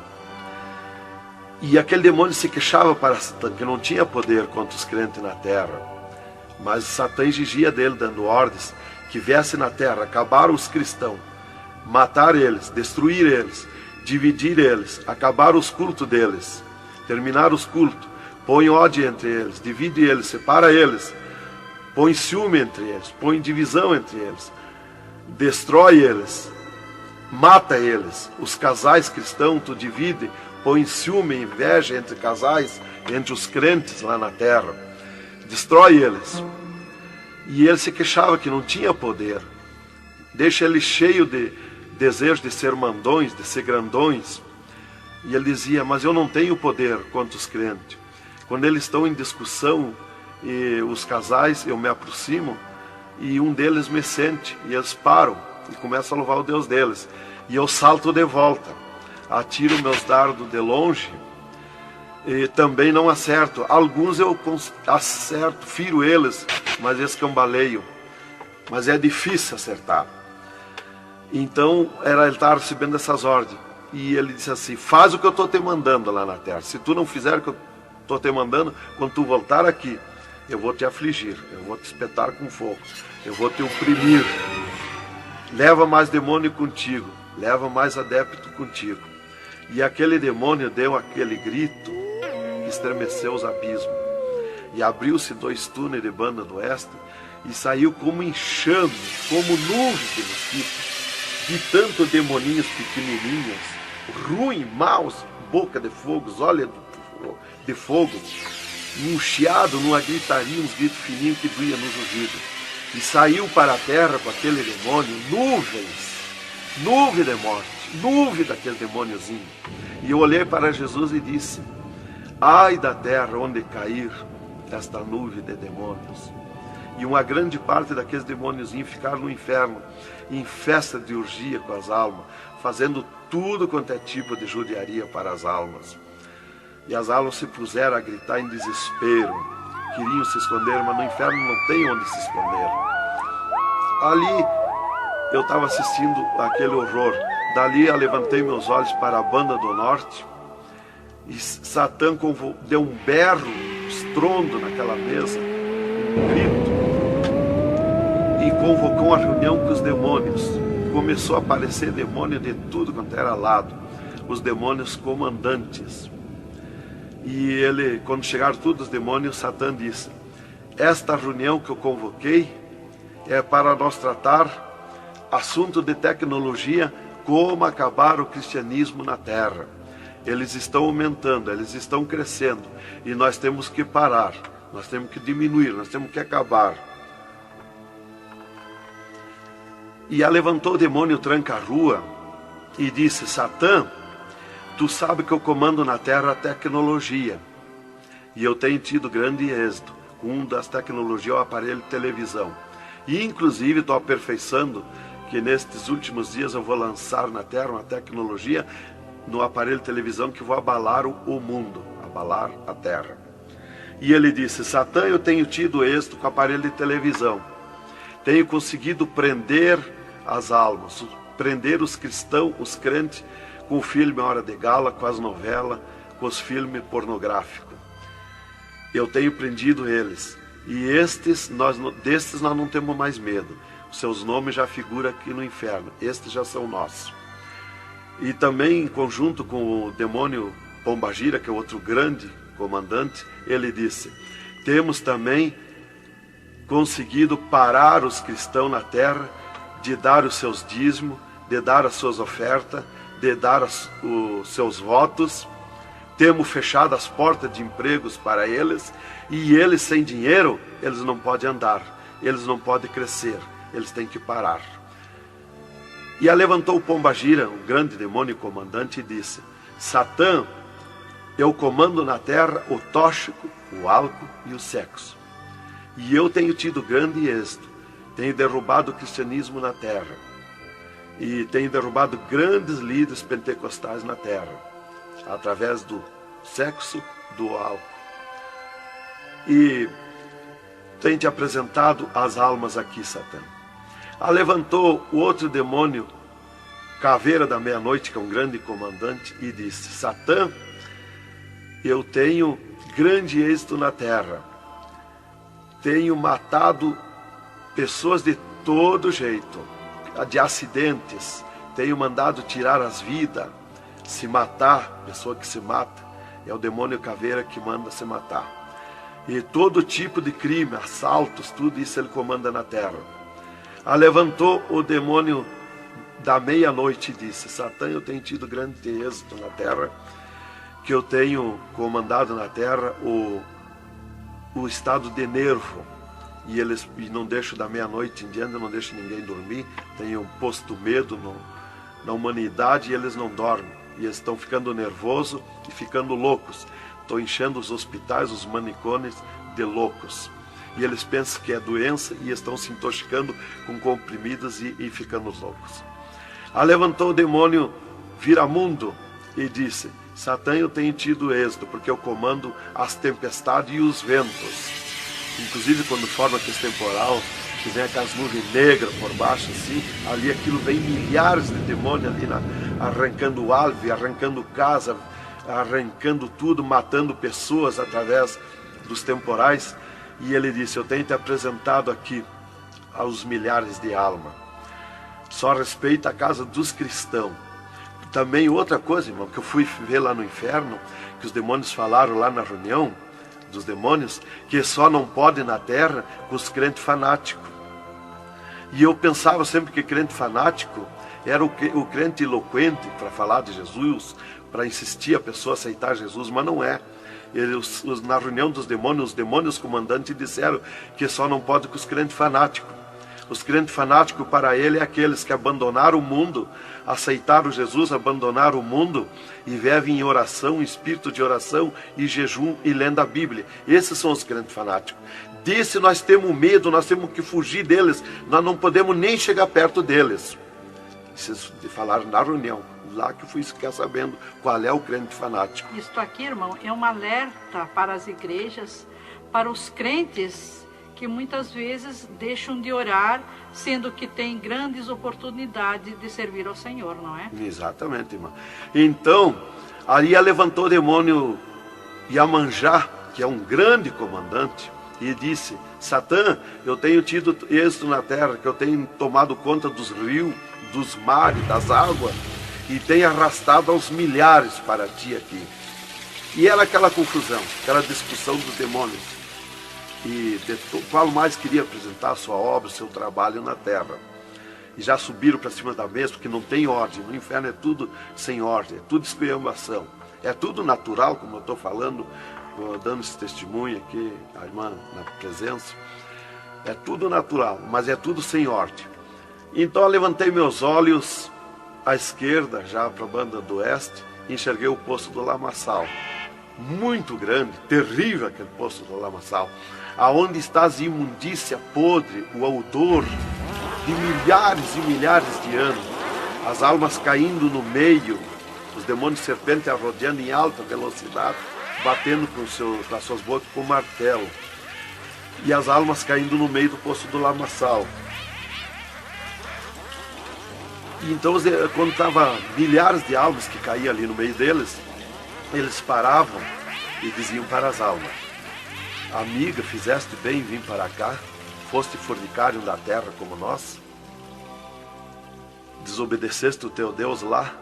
E aquele demônio se queixava para Satã, que não tinha poder contra os crentes na terra. Mas Satã exigia dele, dando ordens, que viesse na terra, acabar os cristãos, matar eles, destruir eles, dividir eles, acabar os cultos deles, terminar os cultos, põe ódio entre eles, divide eles, separa eles, põe ciúme entre eles, põe divisão entre eles, destrói eles, mata eles. Os casais cristãos tu divide, põe ciúme e inveja entre casais, entre os crentes lá na terra, destrói eles. E ele se queixava que não tinha poder, deixa ele cheio de desejo de ser mandões, de ser grandões. E ele dizia, mas eu não tenho poder contra os crentes. Quando eles estão em discussão, e os casais, eu me aproximo, e um deles me sente, e eles param. e começo a louvar o Deus deles. E eu salto de volta, atiro meus dardos de longe e também não acerto. Alguns eu acerto, firo eles, mas escambaleio. Mas é difícil acertar. Então ele estava recebendo essas ordens. E ele disse assim: faz o que eu estou te mandando lá na terra. Se tu não fizer o que eu estou te mandando, quando tu voltar aqui, eu vou te afligir, eu vou te espetar com fogo, eu vou te oprimir. Leva mais demônio contigo, leva mais adepto contigo. E aquele demônio deu aquele grito que estremeceu os abismos. E abriu-se 2 túneis de banda do oeste e saiu como enxame, como nuvem de mosquitos, de tanto demoninhos pequenininhos, ruim, maus, boca de fogo, olhos de fogo, um chiado, numa gritaria, uns gritos fininhos que doía nos ouvidos. E saiu para a terra com aquele demônio, nuvem de morte, nuvem daquele demôniozinho. E eu olhei para Jesus e disse: ai da terra onde cair esta nuvem de demônios. E uma grande parte daqueles demôniozinhos ficaram no inferno, em festa de orgia com as almas, fazendo tudo quanto é tipo de judiaria para as almas. E as almas se puseram a gritar em desespero, queriam se esconder, mas no inferno não tem onde se esconder. Ali eu estava assistindo aquele horror. Dali eu levantei meus olhos para a banda do norte e Satã deu um berro, um estrondo naquela mesa, um grito, e convocou uma reunião com os demônios. Começou a aparecer demônio de tudo quanto era lado, os demônios comandantes. E ele, quando chegaram todos os demônios, Satã disse: esta reunião que eu convoquei é para nós tratar assunto de tecnologia, como acabar o cristianismo na terra. Eles estão aumentando, eles estão crescendo, e nós temos que parar, nós temos que diminuir, nós temos que acabar. E levantou o demônio tranca-rua e disse: Satã, tu sabe que eu comando na terra a tecnologia, e eu tenho tido grande êxito. Um das tecnologias é o aparelho de televisão, e inclusive estou aperfeiçoando que nestes últimos dias eu vou lançar na terra uma tecnologia no aparelho de televisão que vou abalar o mundo, abalar a terra. E ele disse: Satã, eu tenho tido êxito com o aparelho de televisão, tenho conseguido prender as almas, prender os cristãos, os crentes, com o filme Hora de Gala, com as novelas, com os filmes pornográficos. Eu tenho prendido eles. E destes nós não temos mais medo. Os seus nomes já figuram aqui no inferno. Estes já são nossos. E também, em conjunto com o demônio Pombagira, que é outro grande comandante, ele disse: temos também conseguido parar os cristãos na terra de dar os seus dízimos, de dar as suas ofertas, de dar os seus votos. Temos fechado as portas de empregos para eles, e eles sem dinheiro, eles não podem andar, eles não podem crescer, eles têm que parar. E levantou o Pombagira, um grande demônio comandante, e disse: Satã, eu comando na terra o tóxico, o álcool e o sexo. E eu tenho tido grande êxito, tenho derrubado o cristianismo na terra, e tenho derrubado grandes líderes pentecostais na terra, através do sexo, do álcool. E tenho te apresentado as almas aqui, Satã. Levantou o outro demônio, Caveira da Meia-Noite, que é um grande comandante, e disse: Satã, eu tenho grande êxito na terra, tenho matado pessoas de todo jeito, de acidentes, tenho mandado tirar as vidas, se matar. Pessoa que se mata é o demônio Caveira que manda se matar. E todo tipo de crime, assaltos, tudo isso ele comanda na terra. Levantou o demônio da Meia-Noite e disse: Satã, eu tenho tido grande êxito na terra, que eu tenho comandado na terra o estado de nervo, e não deixo da meia-noite em diante, não deixo ninguém dormir, tenho posto medo na humanidade, e eles não dormem, e eles estão ficando nervosos e ficando loucos. Estou enchendo os hospitais, os manicômios de loucos. e eles pensam que é doença e estão se intoxicando com comprimidos e ficando loucos. Levantou o demônio Viramundo e disse: Satã, eu tenho tido êxito, porque eu comando as tempestades e os ventos. Inclusive quando forma aquele temporal, que vem aquelas nuvens negras por baixo assim, ali aquilo vem milhares de demônios ali arrancando árvore, arrancando casa, arrancando tudo, matando pessoas através dos temporais. E ele disse: eu tenho te apresentado aqui aos milhares de almas. Só respeita a casa dos cristãos. Também outra coisa, irmão, que eu fui ver lá no inferno, que os demônios falaram lá na reunião dos demônios, que só não pode na terra com os crentes fanáticos. E eu pensava sempre que crente fanático era o crente eloquente para falar de Jesus, para insistir a pessoa a aceitar Jesus, mas não é. Na reunião dos demônios, os demônios comandantes disseram que só não pode com os crentes fanáticos. Os crentes fanáticos para ele é aqueles que abandonaram o mundo, aceitaram Jesus, abandonaram o mundo e vivem em oração, em espírito de oração e jejum e lendo a Bíblia. Esses são os crentes fanáticos. Desse nós temos medo, nós temos que fugir deles, nós não podemos nem chegar perto deles. Vocês falaram na reunião, lá que eu fui ficar sabendo qual é o crente fanático. Isto aqui, irmão, é um alerta para as igrejas, para os crentes que muitas vezes deixam de orar, sendo que tem grandes oportunidades de servir ao Senhor, não é? Exatamente, irmão. Então, Aria levantou o demônio Iemanjá, que é um grande comandante, e disse: Satã, eu tenho tido êxito na terra, que eu tenho tomado conta dos rios, dos mares, das águas, e tenho arrastado aos milhares para ti aqui. E era aquela confusão, aquela discussão dos demônios. E qual mais queria apresentar a sua obra, o seu trabalho na terra. E já subiram para cima da mesa, porque não tem ordem. No inferno é tudo sem ordem, é tudo esculhambação. É tudo natural, como eu estou falando, dando esse testemunho aqui, a irmã na presença. É tudo natural, mas é tudo sem ordem. Então eu levantei meus olhos à esquerda, já para a banda do oeste, e enxerguei o poço do lamaçal. Muito grande, terrível aquele poço do lamaçal. Aonde está a imundícia podre, o odor de milhares e milhares de anos, as almas caindo no meio, os demônios serpentes rodeando em alta velocidade, batendo com as suas bocas com martelo, e as almas caindo no meio do poço do lamaçal. E então, quando estava milhares de almas que caíam ali no meio deles, eles paravam e diziam para as almas: amiga, fizeste bem em vir para cá? Foste fornicário da terra como nós? Desobedeceste o teu Deus lá?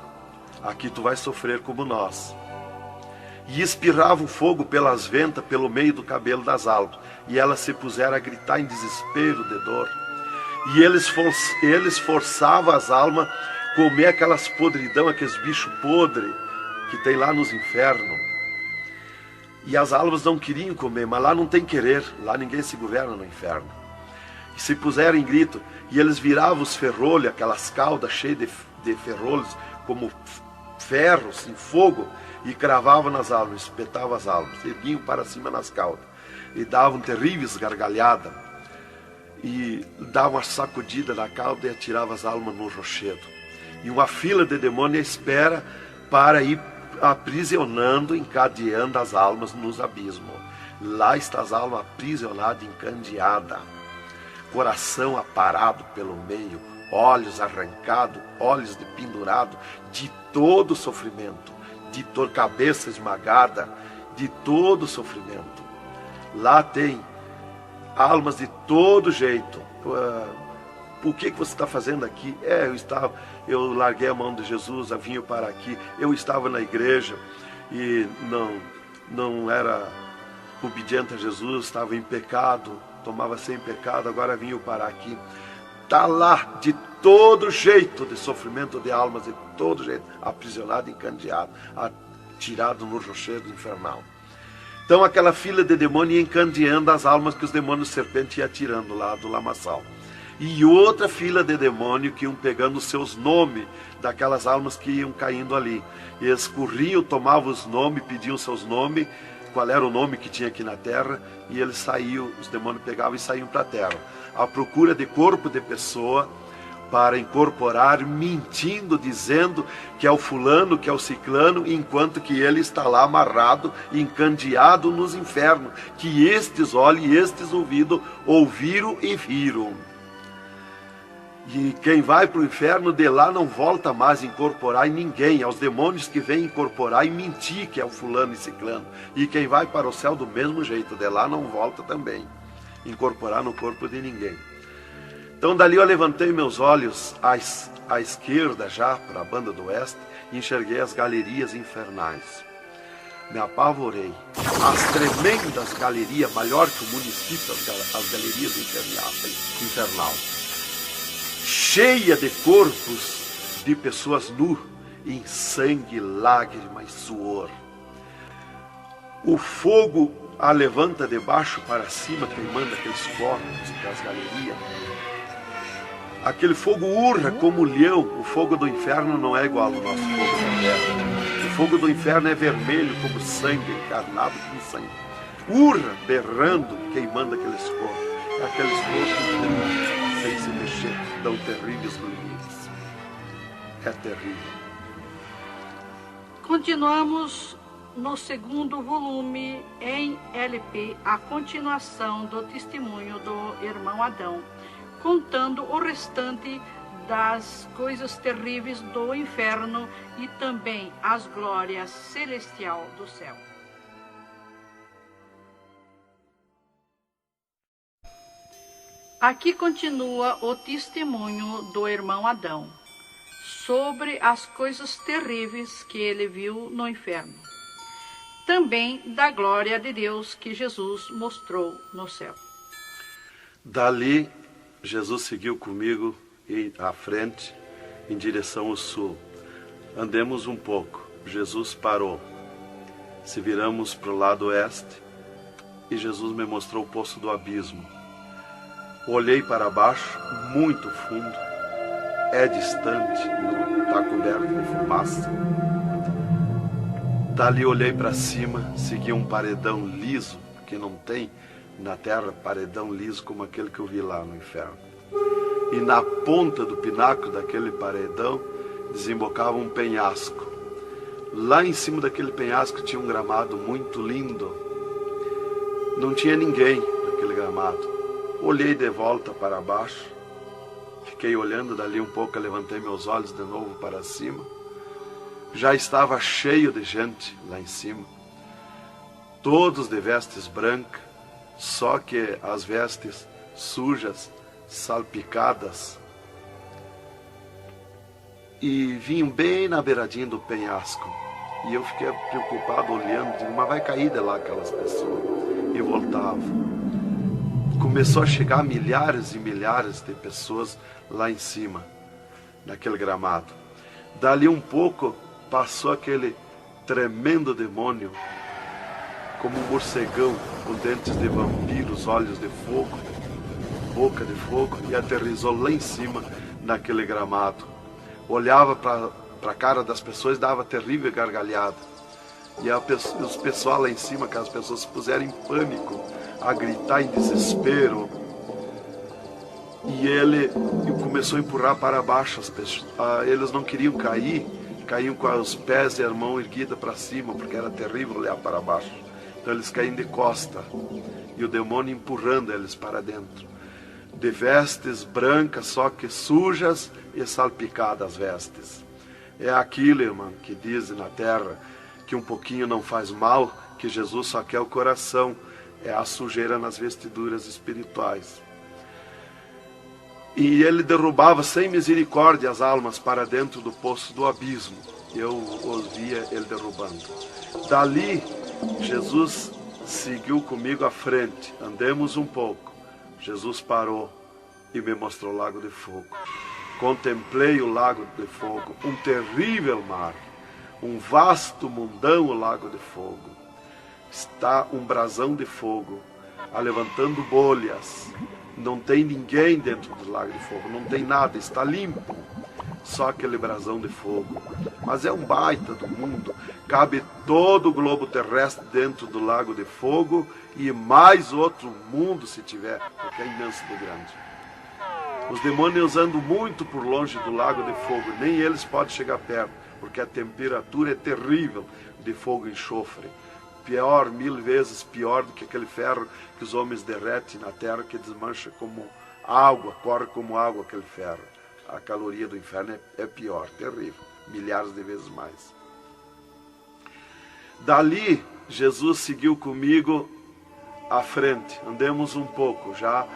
Aqui tu vais sofrer como nós. E espirrava o fogo pelas ventas, pelo meio do cabelo das almas, e elas se puseram a gritar em desespero de dor. E eles forçavam as almas a comer aquelas podridão, aqueles bichos podres que tem lá nos infernos. E as almas não queriam comer, mas lá não tem querer, lá ninguém se governa no inferno. E se puseram em grito, e eles viravam os ferrolhos, aquelas caudas cheias de ferrolhos, como ferros em fogo, e cravavam nas almas, espetavam as almas, erguiam para cima nas caudas, e davam terríveis gargalhadas, e davam uma sacudida na cauda e atiravam as almas no rochedo. E uma fila de demônios espera para ir aprisionando, encadeando as almas nos abismos. Lá está as almas aprisionadas, encandeadas, coração aparado pelo meio, olhos arrancados, olhos de pendurado, de todo sofrimento, de cabeça esmagada, de todo sofrimento. Lá tem almas de todo jeito. O que você está fazendo aqui? Eu larguei a mão de Jesus, vim para aqui. Eu estava na igreja e não era obediente a Jesus, estava em pecado, tomava sem pecado, agora vim para aqui. Está lá de todo jeito de sofrimento de almas, de todo jeito, aprisionado, encandeado, atirado no rochedo infernal. Então aquela fila de demônios ia encandeando as almas que os demônios serpentes iam atirando lá do lamaçal. E outra fila de demônios que iam pegando os seus nomes daquelas almas que iam caindo ali. E eles corriam, tomavam os nomes, pediam seus nomes, qual era o nome que tinha aqui na terra, e eles saíam, os demônios pegavam e saíam para a terra, à procura de corpo de pessoa, para incorporar, mentindo, dizendo que é o fulano, que é o ciclano, enquanto que ele está lá amarrado, encandeado nos infernos, que estes olhos e estes ouvidos ouviram e viram. E quem vai para o inferno, de lá não volta mais a incorporar em ninguém, aos demônios que vêm incorporar e mentir que é o fulano e ciclano. E quem vai para o céu do mesmo jeito, de lá não volta também, incorporar no corpo de ninguém. Então dali eu levantei meus olhos à esquerda já, para a banda do oeste, e enxerguei as galerias infernais. Me apavorei. As tremendas galerias, maior que o município, as galerias infernal. Cheia de corpos de pessoas nuas, em sangue, lágrima e suor. O fogo a levanta de baixo para cima, queimando aqueles corpos das galerias. Aquele fogo urra como leão. O fogo do inferno não é igual ao nosso fogo da terra. O fogo do inferno é vermelho como sangue, encarnado como sangue. Urra, berrando, queimando aqueles corpos. Aqueles corpos sem se mexer, dão terríveis grunhidos. É terrível. Continuamos no segundo volume em LP, a continuação do testemunho do irmão Adão, contando o restante das coisas terríveis do inferno e também as glórias celestial do céu. Aqui continua o testemunho do irmão Adão sobre as coisas terríveis que ele viu no inferno. Também da glória de Deus que Jesus mostrou no céu. Dali, Jesus seguiu comigo à frente, em direção ao sul. Andemos um pouco. Jesus parou. Se viramos para o lado oeste, e Jesus me mostrou o poço do abismo. Olhei para baixo, muito fundo. É distante, está coberto de fumaça. Dali olhei para cima, segui um paredão liso, que não tem na terra paredão liso como aquele que eu vi lá no inferno. E na ponta do pináculo daquele paredão desembocava um penhasco. Lá em cima daquele penhasco tinha um gramado muito lindo. Não tinha ninguém naquele gramado. Olhei de volta para baixo, fiquei olhando dali um pouco, levantei meus olhos de novo para cima. Já estava cheio de gente lá em cima, todos de vestes brancas, só que as vestes sujas, salpicadas, e vinham bem na beiradinha do penhasco. E eu fiquei preocupado olhando, digo, mas vai cair de lá aquelas pessoas. E voltava. Começou a chegar milhares e milhares de pessoas lá em cima, naquele gramado. Dali um pouco, passou aquele tremendo demônio, como um morcegão, com dentes de vampiros, olhos de fogo, boca de fogo, e aterrissou lá em cima, naquele gramado. Olhava para a cara das pessoas e dava terrível gargalhada. E os pessoal lá em cima, que as pessoas se puseram em pânico, a gritar em desespero. E ele começou a empurrar para baixo as pessoas. Eles não queriam cair, caíam com os pés e a mão erguida para cima, porque era terrível olhar para baixo. Então eles caíam de costa, e o demônio empurrando eles para dentro. De vestes brancas, só que sujas e salpicadas as vestes. É aquilo, irmão, que dizem na terra, que um pouquinho não faz mal, que Jesus só quer o coração. É a sujeira nas vestiduras espirituais. E ele derrubava sem misericórdia as almas para dentro do poço do abismo. Eu ouvia ele derrubando. Dali, Jesus seguiu comigo à frente. Andemos um pouco. Jesus parou e me mostrou o lago de fogo. Contemplei o lago de fogo, um terrível mar, um vasto mundão o lago de fogo. Está um brasão de fogo, levantando bolhas. Não tem ninguém dentro do lago de fogo, não tem nada, está limpo. só aquele brasão de fogo. Mas é um baita do mundo. Cabe todo o globo terrestre dentro do lago de fogo e mais outro mundo se tiver, porque é imenso de grande. Os demônios andam muito por longe do lago de fogo, nem eles podem chegar perto, porque a temperatura é terrível de fogo e enxofre. Pior, 1000 vezes pior do que aquele ferro que os homens derretem na terra, que desmancha como água, corre como água aquele ferro. A caloria do inferno é pior, terrível, milhares de vezes mais. Dali, Jesus seguiu comigo à frente. Andemos um pouco, já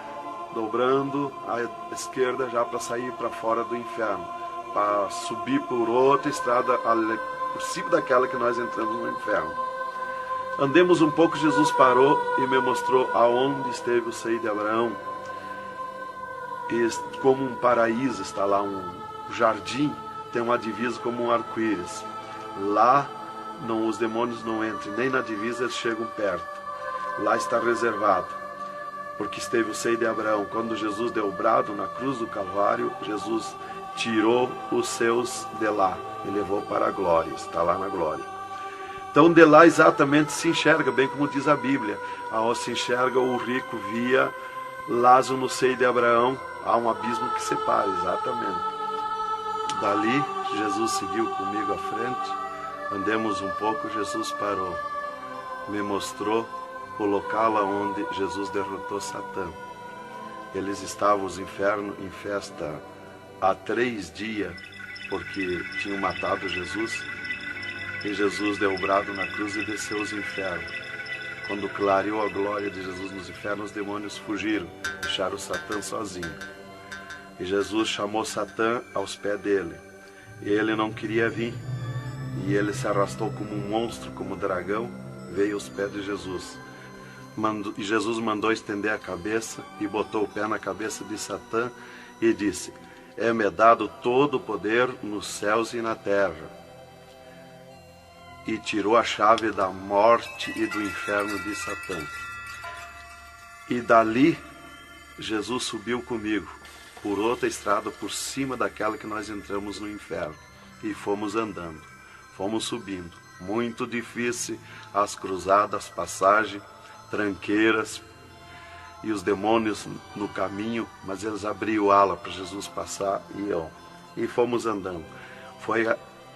dobrando à esquerda, já para sair para fora do inferno, para subir por outra estrada, por cima daquela que nós entramos no inferno. Andemos um pouco, Jesus parou e me mostrou aonde esteve o seio de Abraão. E como um paraíso está lá, um jardim, tem uma divisa como um arco-íris. Lá os demônios não entram, nem na divisa eles chegam perto. Lá está reservado, porque esteve o seio de Abraão. Quando Jesus deu o brado na cruz do Calvário, Jesus tirou os seus de lá e levou para a glória, está lá na glória. Então de lá exatamente se enxerga, bem como diz a Bíblia, aonde se enxerga o rico via Lázaro no seio de Abraão, há um abismo que separa, exatamente. Dali, Jesus seguiu comigo à frente, andemos um pouco, Jesus parou, me mostrou o local onde Jesus derrotou Satã. Eles estavam, os infernos, em festa há 3 dias, porque tinham matado Jesus, e Jesus deu o brado na cruz e desceu os infernos. Quando clareou a glória de Jesus nos infernos, os demônios fugiram, deixaram Satã sozinho. E Jesus chamou Satã aos pés dele. E ele não queria vir. E ele se arrastou como um monstro, como um dragão, veio aos pés de Jesus. E Jesus mandou estender a cabeça e botou o pé na cabeça de Satã e disse: é-me dado todo o poder nos céus e na terra. E tirou a chave da morte e do inferno de Satã. E dali, Jesus subiu comigo, por outra estrada, por cima daquela que nós entramos no inferno. E fomos andando, fomos subindo. Muito difícil, as cruzadas, passagens, tranqueiras, e os demônios no caminho, mas eles abriam ala para Jesus passar e fomos andando. Foi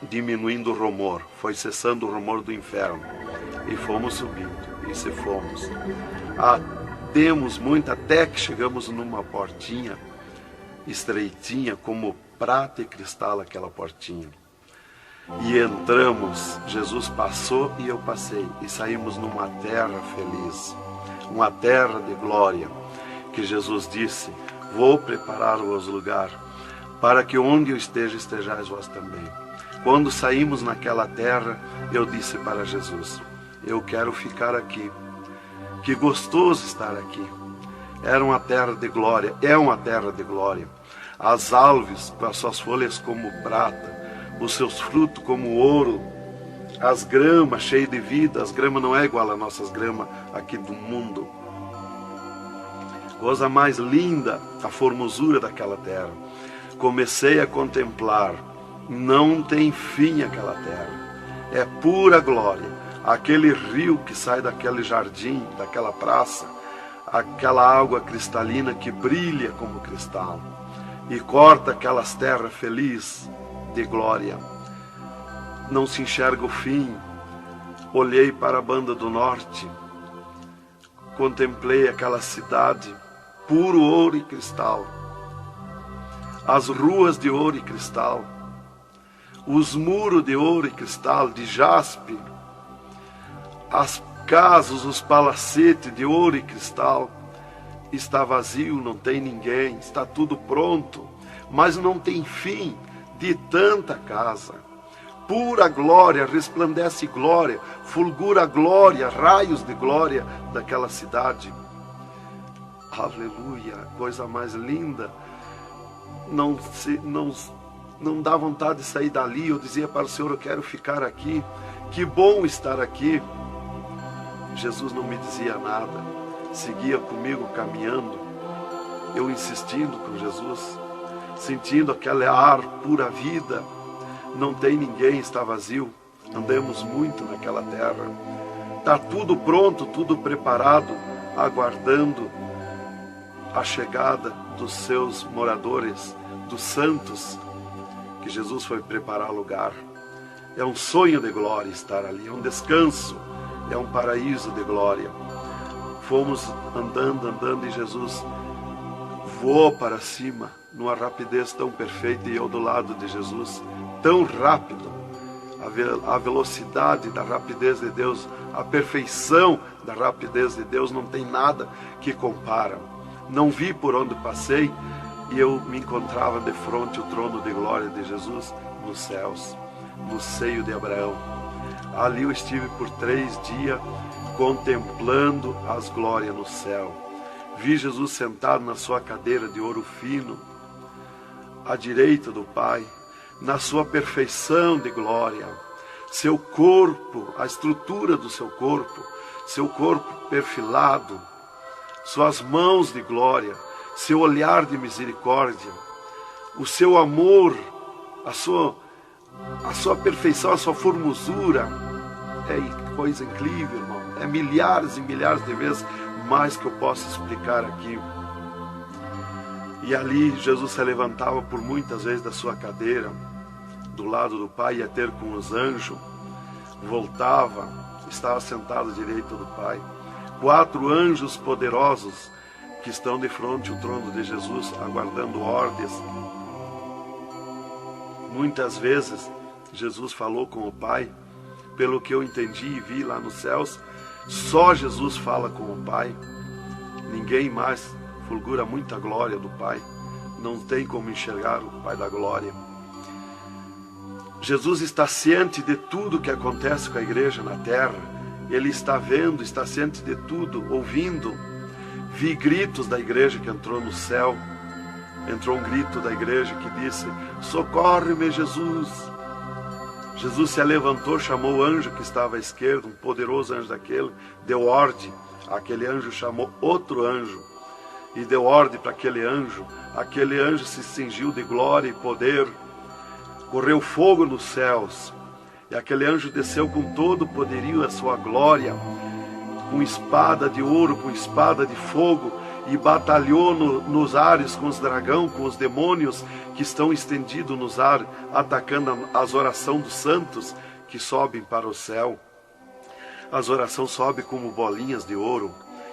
diminuindo o rumor, foi cessando o rumor do inferno, e fomos subindo, e se fomos. Demos muito, até que chegamos numa portinha estreitinha, como prata e cristal aquela portinha. E entramos, Jesus passou e eu passei, e saímos numa terra feliz, uma terra de glória, que Jesus disse: vou preparar-vos lugar, para que onde eu esteja, estejais vós também. Quando saímos naquela terra, eu disse para Jesus: eu quero ficar aqui, que gostoso estar aqui. Era uma terra de glória, é uma terra de glória. As árvores com as suas folhas como prata, os seus frutos como ouro, as gramas cheias de vida. As gramas não é igual às nossas gramas aqui do mundo. Coisa mais linda, a formosura daquela terra. Comecei a contemplar, não tem fim aquela terra, é pura glória. Aquele rio que sai daquele jardim, daquela praça, aquela água cristalina que brilha como cristal e corta aquelas terras felizes de glória. Não se enxerga o fim. Olhei para a banda do norte, contemplei aquela cidade, puro ouro e cristal, as ruas de ouro e cristal, os muros de ouro e cristal, de jaspe, as casas, os palacetes de ouro e cristal. Está vazio, não tem ninguém, está tudo pronto, mas não tem fim de tanta casa. Pura glória, resplandece glória, fulgura glória, raios de glória daquela cidade. Aleluia, coisa mais linda. Não dá vontade de sair dali. Eu dizia para o Senhor: eu quero ficar aqui, que bom estar aqui. Jesus não me dizia nada, seguia comigo caminhando, eu insistindo com Jesus. sentindo aquele ar pura vida. Não tem ninguém, está vazio. Andamos muito naquela terra. Está tudo pronto, tudo preparado, aguardando a chegada dos seus moradores, dos santos, que Jesus foi preparar lugar. É um sonho de glória estar ali, é um descanso, é um paraíso de glória. Fomos andando e Jesus voou para cima, numa rapidez tão perfeita, e eu do lado de Jesus, tão rápido. A velocidade da rapidez de Deus, a perfeição da rapidez de Deus, não tem nada que compara. Não vi por onde passei, e eu me encontrava de frente ao trono de glória de Jesus nos céus, no seio de Abraão. Ali eu estive por 3 dias contemplando as glórias no céu. Vi Jesus sentado na sua cadeira de ouro fino, à direita do Pai, na sua perfeição de glória. Seu corpo, a estrutura do seu corpo perfilado, suas mãos de glória, seu olhar de misericórdia, o seu amor, a sua perfeição, a sua formosura. É coisa incrível, irmão. É milhares e milhares de vezes mais que eu posso explicar aqui. E ali Jesus se levantava por muitas vezes da sua cadeira, do lado do Pai, ia ter com os anjos, voltava, estava sentado à direita do Pai. 4 anjos poderosos que estão de frente ao trono de Jesus, aguardando ordens. Muitas vezes Jesus falou com o Pai, pelo que eu entendi e vi lá nos céus, só Jesus fala com o Pai. Ninguém mais fulgura muita glória do Pai. Não tem como enxergar o Pai da glória. Jesus está ciente de tudo que acontece com a igreja na terra. Ele está vendo, está ciente de tudo, ouvindo. Vi gritos da igreja que entrou no céu. Entrou um grito da igreja que disse: socorre-me, Jesus. Jesus se levantou, chamou o anjo que estava à esquerda, um poderoso anjo daquele, deu ordem. Aquele anjo chamou outro anjo e deu ordem para aquele anjo. Aquele anjo se cingiu de glória e poder. Correu fogo nos céus. E aquele anjo desceu com todo o poderio a sua glória, com espada de ouro, com espada de fogo, e batalhou nos ares com os dragões, com os demônios que estão estendidos nos ares, atacando as orações dos santos que sobem para o céu. As orações sobem como bolinhas de ouro,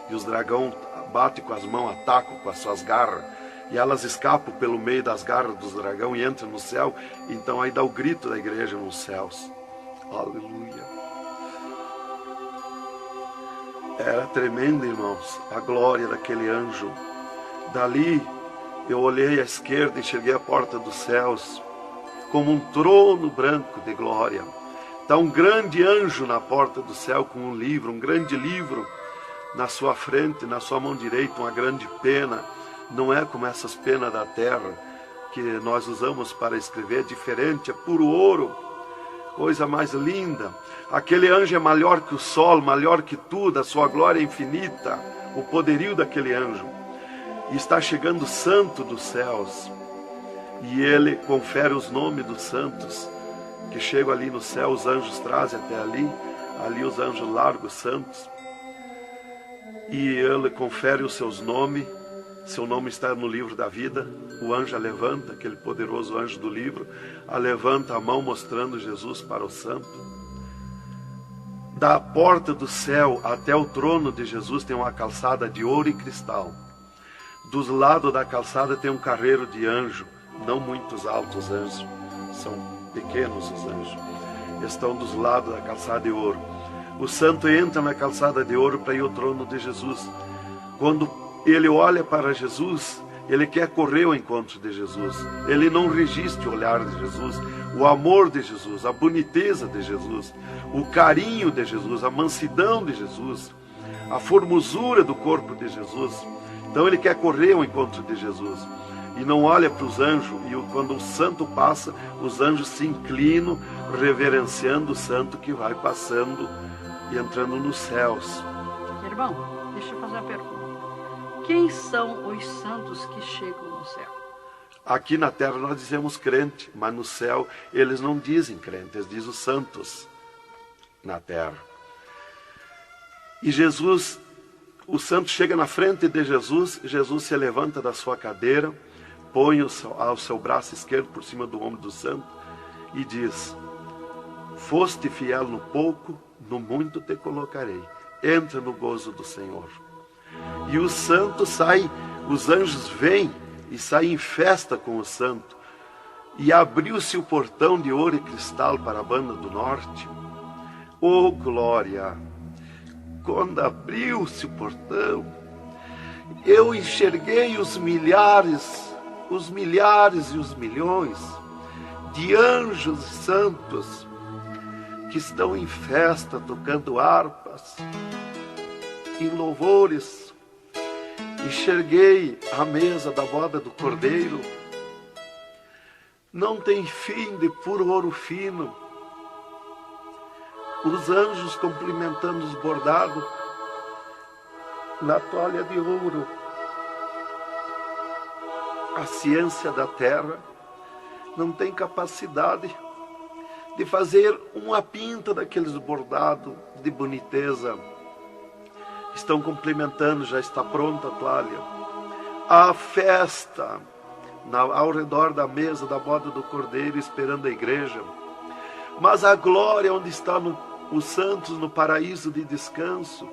e os dragões batem com as mãos, atacam com as suas garras, e elas escapam pelo meio das garras dos dragões e entram no céu. Então aí dá o grito da igreja nos céus. Aleluia. Era tremendo, irmãos, a glória daquele anjo. Dali eu olhei à esquerda e enxerguei a porta dos céus, como um trono branco de glória. Está um grande anjo na porta do céu com um livro, um grande livro na sua frente, na sua mão direita, uma grande pena. Não é como essas penas da terra que nós usamos para escrever, é diferente, é puro ouro, coisa mais linda. Aquele anjo é maior que o sol, maior que tudo, a sua glória é infinita, o poderio daquele anjo. E está chegando o santo dos céus, e ele confere os nomes dos santos, que chegam ali no céu, os anjos trazem até ali os anjos largos santos, e ele confere os seus nomes. Seu nome está no livro da vida. O anjo a levanta, aquele poderoso anjo do livro, a levanta a mão mostrando Jesus para o santo. Da porta do céu até o trono de Jesus tem uma calçada de ouro e cristal. Dos lados da calçada tem um carreiro de anjo, não muitos altos anjos, são pequenos os anjos. Estão dos lados da calçada de ouro. O santo entra na calçada de ouro para ir ao trono de Jesus. Quando ele olha para Jesus, ele quer correr ao encontro de Jesus. Ele não resiste o olhar de Jesus, o amor de Jesus, a boniteza de Jesus, o carinho de Jesus, a mansidão de Jesus, a formosura do corpo de Jesus. Então ele quer correr ao encontro de Jesus e não olha para os anjos. E quando o santo passa, os anjos se inclinam, reverenciando o santo que vai passando e entrando nos céus. Irmão, deixa eu fazer uma pergunta. Quem são os santos que chegam no céu? Aqui na terra nós dizemos crente, mas no céu eles não dizem crente, eles dizem os santos na terra. E Jesus, o santo chega na frente de Jesus, Jesus se levanta da sua cadeira, põe o seu braço esquerdo por cima do ombro do santo e diz: foste fiel no pouco, no muito te colocarei. Entra no gozo do Senhor. E o santo sai, os anjos vêm e saem em festa com o santo. E abriu-se o portão de ouro e cristal para a banda do norte. Oh, glória! Quando abriu-se o portão, eu enxerguei os milhares e os milhões de anjos e santos que estão em festa, tocando harpas, em louvores. Enxerguei a mesa da boda do Cordeiro, não tem fim, de puro ouro fino. Os anjos cumprimentando os bordados na toalha de ouro. A ciência da terra não tem capacidade de fazer uma pinta daqueles bordados de boniteza. Estão cumprimentando, já está pronta a toalha. A festa ao redor da mesa da boda do Cordeiro, esperando a igreja. Mas a glória onde estão os santos no paraíso de descanso,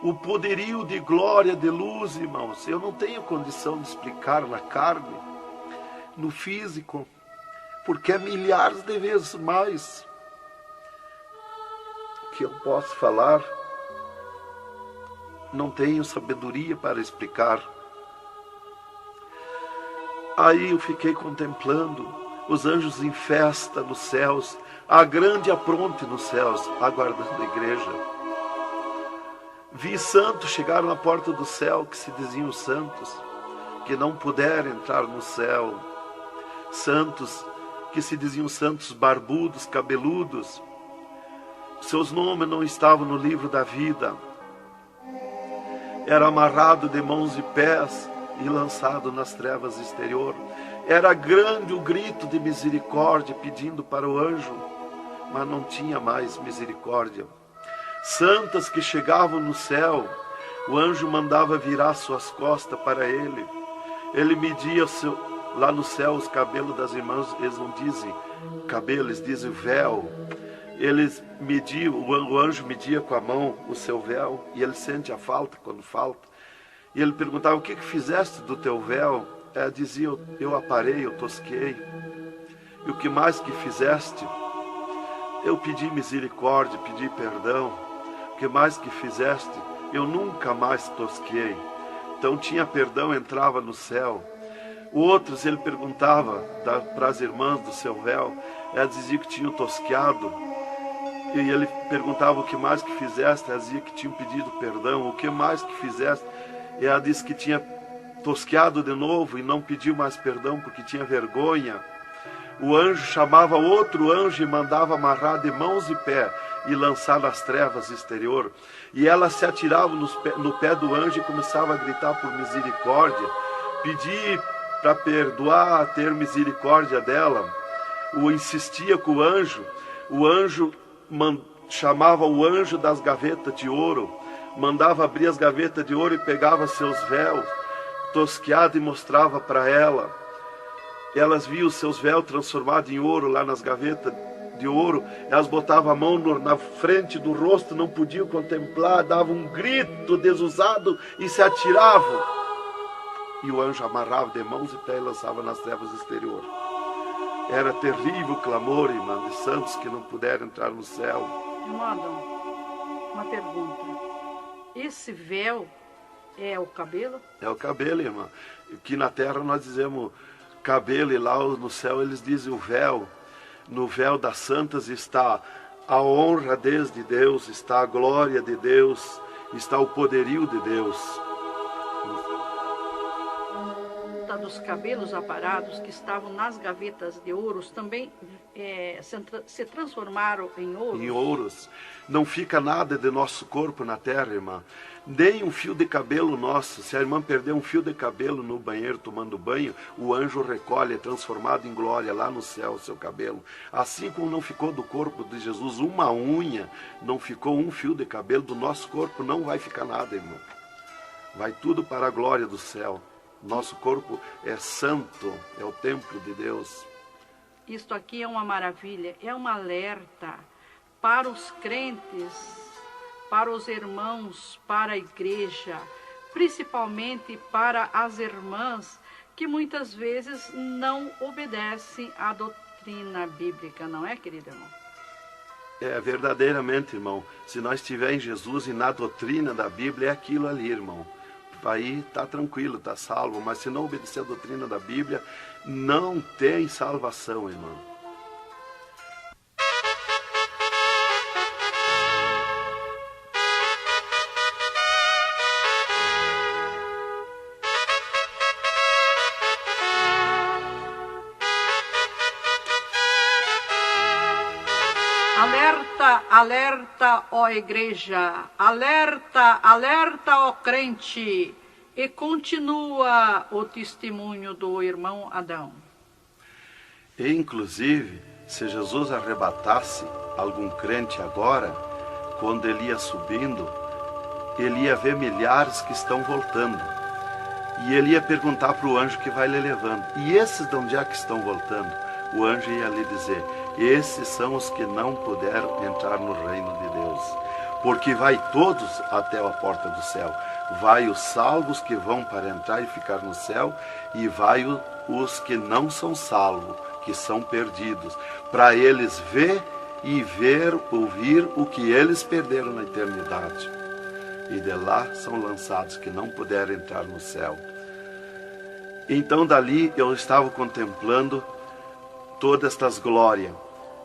o poderio de glória, de luz, irmãos, eu não tenho condição de explicar na carne, no físico, porque é milhares de vezes mais que eu posso falar. Não tenho sabedoria para explicar. Aí eu fiquei contemplando os anjos em festa nos céus, a grande apronte nos céus, aguardando a igreja. Vi santos chegar na porta do céu, que se diziam santos, que não puderam entrar no céu. Santos que se diziam santos barbudos, cabeludos. Seus nomes não estavam no livro da vida. Era amarrado de mãos e pés e lançado nas trevas exterior. Era grande o grito de misericórdia pedindo para o anjo, mas não tinha mais misericórdia. Santas que chegavam no céu, o anjo mandava virar suas costas para ele. Ele media lá no céu os cabelos das irmãs, eles não dizem cabelo, eles dizem véu. Eles mediam, o anjo media com a mão o seu véu, e ele sente a falta quando falta. E ele perguntava: o que fizeste do teu véu? Ela dizia: eu aparei, eu tosquei. E o que mais que fizeste? Eu pedi misericórdia, pedi perdão. O que mais que fizeste? Eu nunca mais tosquei. Então tinha perdão, entrava no céu. Outros ele perguntava para as irmãs do seu véu, elas diziam que tinham tosqueado. E ele perguntava: o que mais que fizeste? Ela dizia que tinham pedido perdão. O que mais que fizeste? E ela disse que tinha tosqueado de novo e não pediu mais perdão porque tinha vergonha. O anjo chamava outro anjo e mandava amarrar de mãos e pé e lançar nas trevas exterior. E ela se atirava no pé do anjo e começava a gritar por misericórdia, pedir para perdoar, ter misericórdia dela. Insistia com o anjo chamava o anjo das gavetas de ouro, mandava abrir as gavetas de ouro e pegava seus véus tosqueados e mostrava para ela. Elas viam os seus véus transformados em ouro lá nas gavetas de ouro. Elas botavam a mão na frente do rosto, não podiam contemplar, davam um grito desusado e se atiravam. E o anjo amarrava de mãos e pés e lançava nas trevas exterior. Era terrível o clamor, irmã, de santos que não puderam entrar no céu. Irmão Adão, uma pergunta. Esse véu é o cabelo? É o cabelo, irmã. Que na terra nós dizemos cabelo, e lá no céu eles dizem o véu. No véu das santas está a honra de Deus, está a glória de Deus, está o poderio de Deus. volta dos cabelos aparados que estavam nas gavetas de ouros também se transformaram em ouros? Em ouros. Não fica nada de nosso corpo na terra, irmã. Nem um fio de cabelo nosso. Se a irmã perder um fio de cabelo no banheiro tomando banho, o anjo recolhe, é transformado em glória lá no céu o seu cabelo. Assim como não ficou do corpo de Jesus uma unha, não ficou um fio de cabelo, do nosso corpo não vai ficar nada, irmão. Vai tudo para a glória do céu. Nosso corpo é santo, é o templo de Deus. Isto aqui é uma maravilha, é um alerta para os crentes, para os irmãos, para a igreja, principalmente para as irmãs que muitas vezes não obedecem à doutrina bíblica, não é, querido irmão? É, verdadeiramente, irmão. Se nós estivermos em Jesus e na doutrina da Bíblia, é aquilo ali, irmão. Aí está tranquilo, está salvo. Mas se não obedecer a doutrina da Bíblia, não tem salvação, irmão. Alerta, alerta, ó igreja, alerta, alerta, ó crente. E continua o testemunho do irmão Adão. E, inclusive, se Jesus arrebatasse algum crente agora, quando ele ia subindo, ele ia ver milhares que estão voltando. E ele ia perguntar para o anjo que vai lhe levando. E esses de onde é que estão voltando? O anjo ia lhe dizer: esses são os que não puderam entrar no reino de Deus. Porque vai todos até a porta do céu. Vai os salvos que vão para entrar e ficar no céu, e vai os que não são salvos, que são perdidos, para eles ouvir o que eles perderam na eternidade. E de lá são lançados que não puderam entrar no céu. Então dali eu estava contemplando todas estas glórias.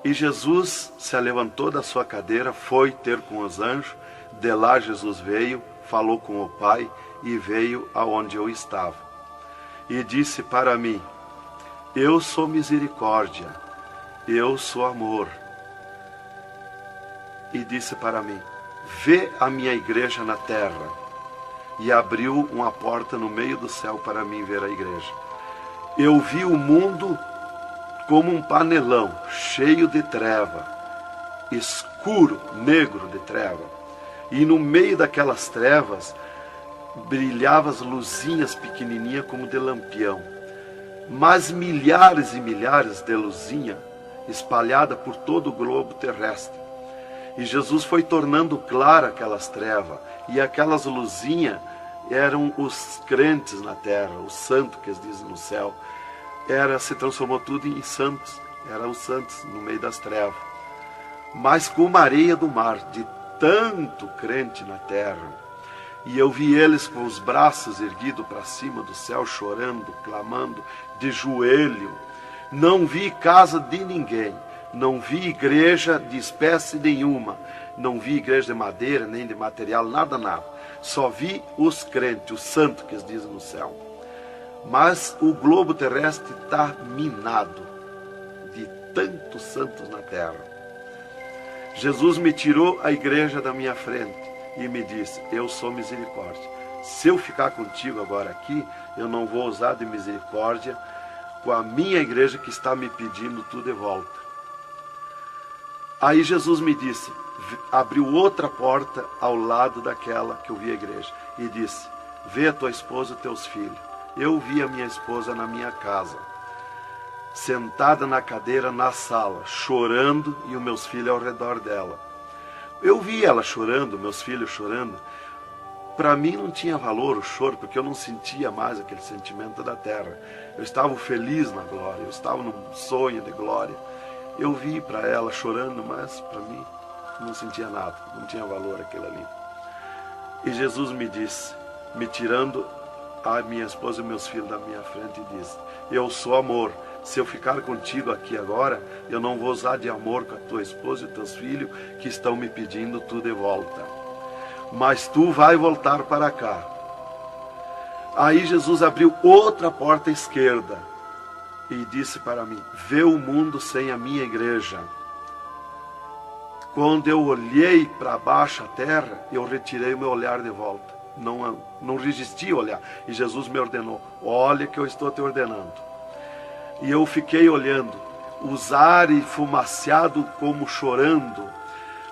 E Jesus se levantou da sua cadeira, foi ter com os anjos. De lá Jesus veio, falou com o Pai e veio aonde eu estava. E disse para mim: eu sou misericórdia, eu sou amor. E disse para mim: vê a minha igreja na terra. E abriu uma porta no meio do céu para mim ver a igreja. Eu vi o mundo como um panelão cheio de treva, escuro, negro de treva. E no meio daquelas trevas brilhavam as luzinhas pequenininhas como de lampião. Mas milhares e milhares de luzinhas espalhadas por todo o globo terrestre. E Jesus foi tornando clara aquelas trevas. E aquelas luzinhas eram os crentes na terra, os santos que eles dizem no céu. Se transformou tudo em santos. Eram os santos no meio das trevas. Mas como a areia do mar, de tanto crente na terra. E eu vi eles com os braços erguidos para cima do céu, chorando, clamando, de joelho. Não vi casa de ninguém. Não vi igreja de espécie nenhuma. Não vi igreja de madeira, nem de material, nada, nada. Só vi os crentes, os santos que eles dizem no céu. Mas o globo terrestre está minado de tantos santos na terra. Jesus me tirou a igreja da minha frente e me disse: eu sou misericórdia. Se eu ficar contigo agora aqui, eu não vou usar de misericórdia com a minha igreja que está me pedindo tudo de volta. Aí Jesus me disse, abriu outra porta ao lado daquela que eu vi a igreja e disse: vê a tua esposa e teus filhos. Eu vi a minha esposa na minha casa, sentada na cadeira na sala, chorando, e os meus filhos ao redor dela. Eu vi ela chorando, meus filhos chorando. Para mim não tinha valor o choro, porque eu não sentia mais aquele sentimento da terra. Eu estava feliz na glória, eu estava num sonho de glória. Eu vi para ela chorando, mas para mim não sentia nada, não tinha valor aquilo ali. E Jesus me disse, me tirando a minha esposa e meus filhos da minha frente, e disse: eu sou amor. Se eu ficar contigo aqui agora, eu não vou usar de amor com a tua esposa e teus filhos que estão me pedindo tu de volta. Mas tu vai voltar para cá. Aí Jesus abriu outra porta à esquerda e disse para mim: vê o mundo sem a minha igreja. Quando eu olhei para baixo a terra, eu retirei o meu olhar de volta. Não resisti a olhar. E Jesus me ordenou: olha que eu estou te ordenando. E eu fiquei olhando, os ares fumaciados como chorando,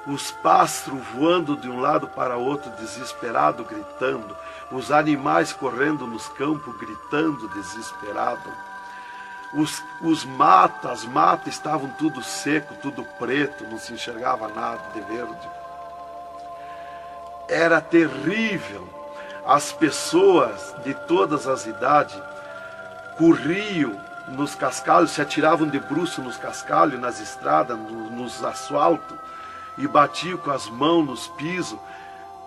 os pássaros voando de um lado para outro, desesperado, gritando, os animais correndo nos campos, gritando, desesperado. As matas estavam tudo seco, tudo preto, não se enxergava nada de verde. Era terrível. As pessoas de todas as idades corriam nos cascalhos, se atiravam de bruços nos cascalhos, nas estradas, nos asfaltos, e batiam com as mãos nos pisos,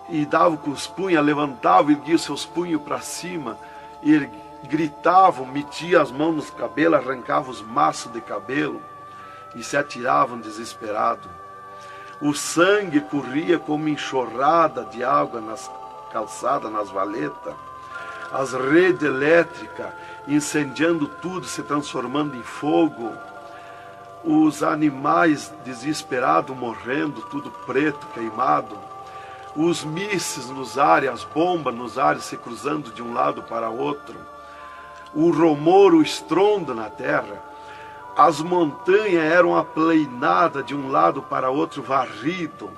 e davam com os punhos, levantavam, erguiam seus punhos para cima, e gritavam, metiam as mãos nos cabelos, arrancavam os maços de cabelo, e se atiravam desesperados. O sangue corria como enxurrada de água nas calçadas, nas valetas. As redes elétricas incendiando tudo, se transformando em fogo. Os animais desesperados morrendo, tudo preto, queimado. Os mísseis nos ares, as bombas nos ares se cruzando de um lado para outro. O rumor, o estrondo na terra. As montanhas eram aplainadas de um lado para outro, varrido.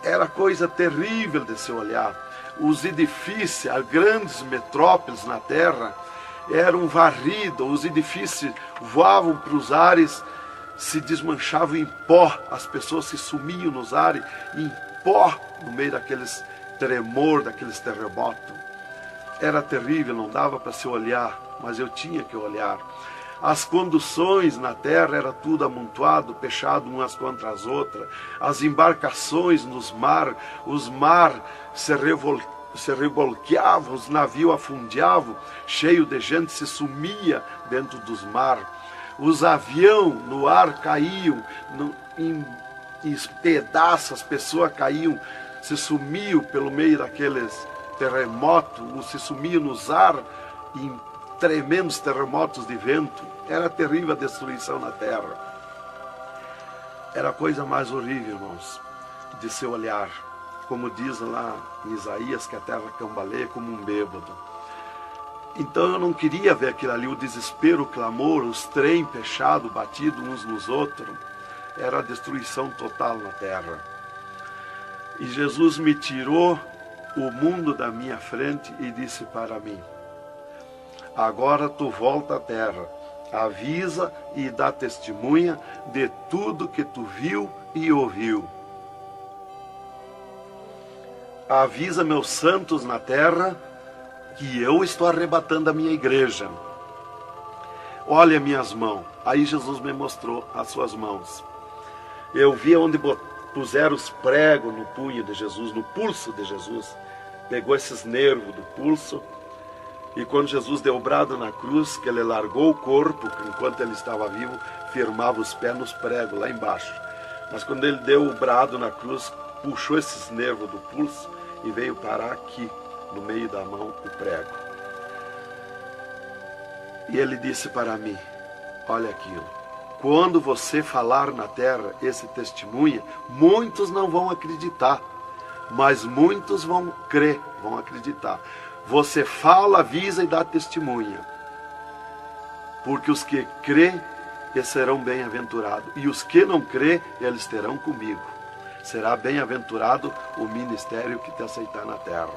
Era coisa terrível de se olhar. Os edifícios, as grandes metrópoles na terra, eram varridos. Os edifícios voavam para os ares, se desmanchavam em pó. As pessoas se sumiam nos ares em pó, no meio daqueles tremor, daqueles terremotos. Era terrível, não dava para se olhar, mas eu tinha que olhar. As conduções na terra era tudo amontoado, fechado umas contra as outras. As embarcações nos mar, os mar se revolqueavam, os navios afundiavam, cheio de gente, se sumia dentro dos mar. Os aviões no ar caíam em pedaços, as pessoas caíam, se sumiam pelo meio daqueles terremotos, se sumiam nos ar em tremendos terremotos de vento. Era terrível a destruição na terra. Era a coisa mais horrível, irmãos, de se olhar. Como diz lá em Isaías, que a terra cambaleia como um bêbado. Então eu não queria ver aquilo ali, o desespero, o clamor, os trem fechados, batidos uns nos outros. Era a destruição total na terra. E Jesus me tirou o mundo da minha frente e disse para mim: agora tu volta à terra, avisa e dá testemunha de tudo que tu viu e ouviu. Avisa meus santos na terra que eu estou arrebatando a minha igreja. Olha minhas mãos. Aí Jesus me mostrou as suas mãos. Eu vi onde puseram os pregos no punho de Jesus, no pulso de Jesus. Pegou esses nervos do pulso. E quando Jesus deu o brado na cruz, que ele largou o corpo, enquanto ele estava vivo, firmava os pés nos pregos lá embaixo. Mas quando ele deu o brado na cruz, puxou esses nervos do pulso e veio parar aqui, no meio da mão, o prego. E ele disse para mim: olha aqui, quando você falar na terra esse testemunho, muitos não vão acreditar, mas muitos vão crer, vão acreditar. Você fala, avisa e dá testemunha. Porque os que crêem, eles serão bem-aventurados. E os que não crêem, eles terão comigo. Será bem-aventurado o ministério que te aceitar na terra.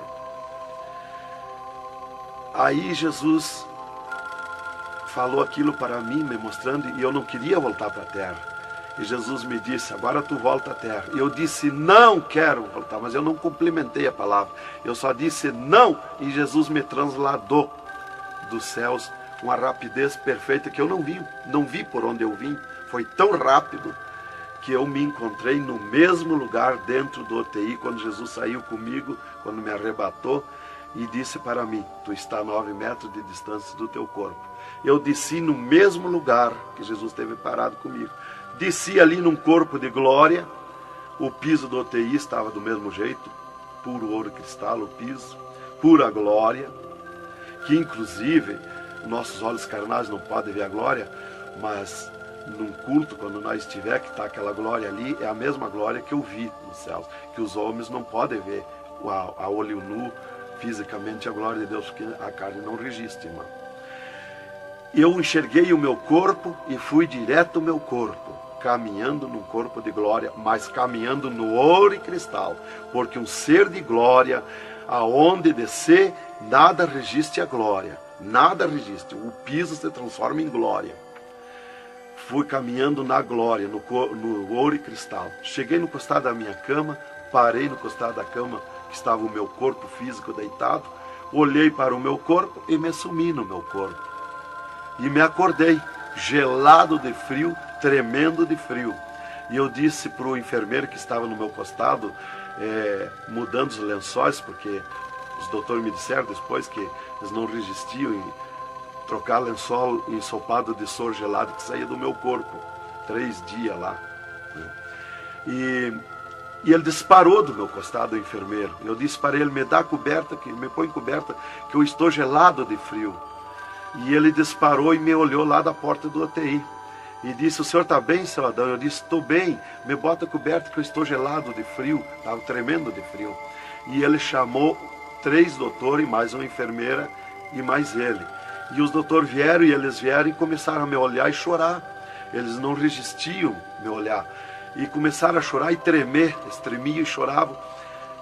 Aí Jesus falou aquilo para mim, me mostrando, e eu não queria voltar para a terra. E Jesus me disse: agora tu volta à terra. E eu disse: não quero voltar, mas eu não complementei a palavra. Eu só disse não, e Jesus me transladou dos céus com uma rapidez perfeita que eu não vi por onde eu vim. Foi tão rápido que eu me encontrei no mesmo lugar dentro do UTI, quando Jesus saiu comigo, quando me arrebatou, e disse para mim: tu está a 9 metros de distância do teu corpo. Eu desci no mesmo lugar que Jesus esteve parado comigo. Desci ali num corpo de glória. O piso do UTI estava do mesmo jeito, puro ouro cristal o piso, pura glória. que inclusive nossos olhos carnais não podem ver a glória, mas num culto, quando nós estiver, que está aquela glória ali, é a mesma glória que eu vi nos céus, que os homens não podem ver a olho nu, fisicamente, a glória de Deus, porque a carne não resiste, irmão. Eu enxerguei o meu corpo e fui direto ao meu corpo, caminhando num corpo de glória, mas caminhando no ouro e cristal, porque um ser de glória, aonde descer, nada resiste a glória, nada resiste, o piso se transforma em glória. Fui caminhando na glória, no ouro e cristal. Cheguei no costado da minha cama, parei no costado da cama, que estava o meu corpo físico deitado, olhei para o meu corpo e me sumi no meu corpo. E me acordei, gelado de frio, tremendo de frio. E eu disse para o enfermeiro que estava no meu costado, mudando os lençóis, porque os doutores me disseram depois que eles não resistiam em trocar lençol ensopado de soro gelado que saía do meu corpo. 3 dias lá. E ele disparou do meu costado, o enfermeiro. Eu disse para ele, me dá coberta, me põe coberta, que eu estou gelado de frio. E ele disparou e me olhou lá da porta do UTI. E disse, o senhor está bem, seu Adão? Eu disse, estou bem, me bota coberta que eu estou gelado de frio. Estava tremendo de frio. E ele chamou 3 doutores, mais uma enfermeira e mais ele. E os doutores vieram, e eles vieram e começaram a me olhar e chorar. Eles não resistiam me olhar. E começaram a chorar e tremer, eles tremiam e choravam.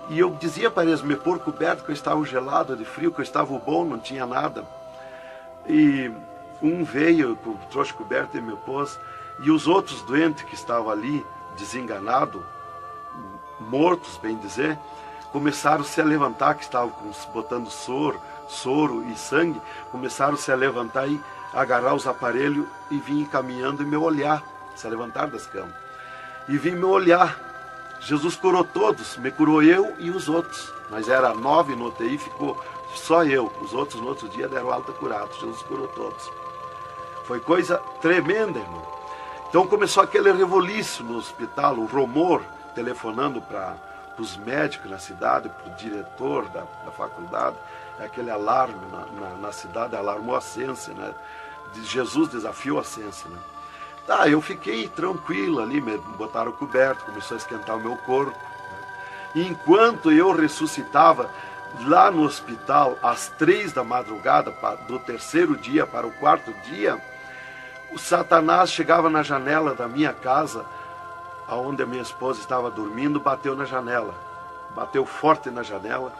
E eu dizia para eles me pôr coberto, que eu estava gelado de frio, que eu estava bom, não tinha nada. E um veio, trouxe coberto e me pôs. E os outros doentes que estavam ali, desenganados, mortos, bem dizer, começaram a se levantar, que estavam botando soro e sangue, começaram a se levantar e agarrar os aparelhos e vir caminhando e me olhar, se levantar das camas. E vim me olhar. Jesus curou todos, me curou eu e os outros. Mas era 9 no UTI, ficou só eu. Os outros no outro dia deram alta curados. Jesus curou todos. Foi coisa tremenda, irmão. Então começou aquele revoluíço no hospital, o rumor, telefonando para os médicos na cidade, para o diretor da faculdade, aquele alarme na cidade, alarmou a ciência, né? Jesus desafiou a ciência, né? Tá, eu fiquei tranquilo ali, me botaram coberto, começou a esquentar o meu corpo, né? E enquanto eu ressuscitava lá no hospital, às 3 da madrugada, do 3º dia para o 4º dia, o Satanás chegava na janela da minha casa, onde a minha esposa estava dormindo, bateu na janela, bateu forte na janela,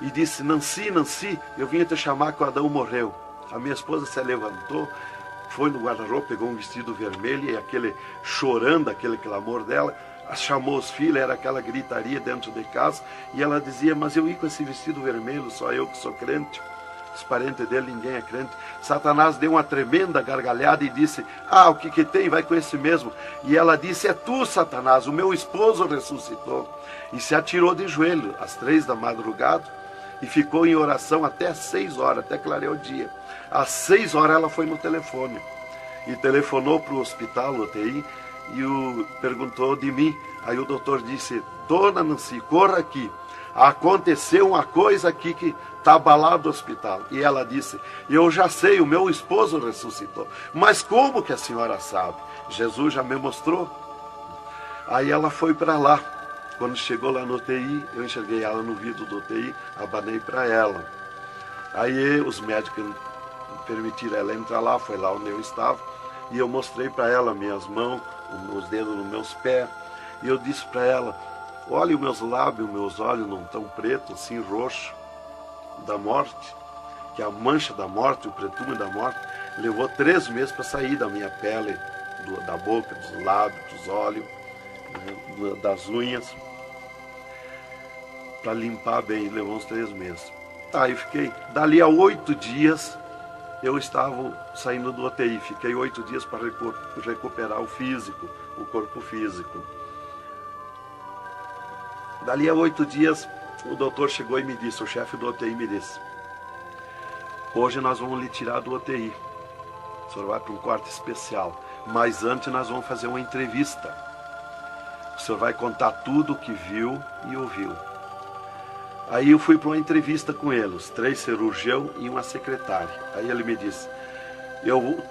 e disse, Nancy, Nancy, eu vim te chamar que o Adão morreu. A minha esposa se levantou, foi no guarda-roupa, pegou um vestido vermelho, e aquele chorando, aquele clamor dela, chamou os filhos, era aquela gritaria dentro de casa, e ela dizia, mas eu ia com esse vestido vermelho, só eu que sou crente, os parentes dele, ninguém é crente. Satanás deu uma tremenda gargalhada e disse, o que tem, vai com esse mesmo. E ela disse, é tu, Satanás, o meu esposo ressuscitou. E se atirou de joelho, às 3 da madrugada, e ficou em oração até 6 horas, até clarear o dia. Às 6 horas ela foi no telefone, e telefonou para o hospital, UTI, e perguntou de mim. Aí o doutor disse, dona Nancy, corra aqui, aconteceu uma coisa aqui que está abalado o hospital. E ela disse, eu já sei, o meu esposo ressuscitou. Mas como que a senhora sabe? Jesus já me mostrou. Aí ela foi para lá. Quando chegou lá no UTI, eu enxerguei ela no vidro do UTI, abanei para ela. Aí os médicos permitiram ela entrar lá, foi lá onde eu estava, e eu mostrei para ela minhas mãos, os dedos nos meus pés, e eu disse para ela, olha os meus lábios, meus olhos não estão pretos, assim roxo, da morte, que a mancha da morte, o pretume da morte, levou 3 meses para sair da minha pele, da boca, dos lábios, dos olhos, das unhas, para limpar bem, levou uns 3 meses. Tá, eu fiquei, dali a 8 dias, eu estava saindo do UTI, fiquei 8 dias para recuperar o físico, o corpo físico. Dali a 8 dias, o doutor chegou e me disse, o chefe do UTI me disse, hoje nós vamos lhe tirar do UTI, o senhor vai para um quarto especial, mas antes nós vamos fazer uma entrevista. O senhor vai contar tudo o que viu e ouviu. Aí eu fui para uma entrevista com ele, os 3 cirurgiões e uma secretária. Aí ele me disse,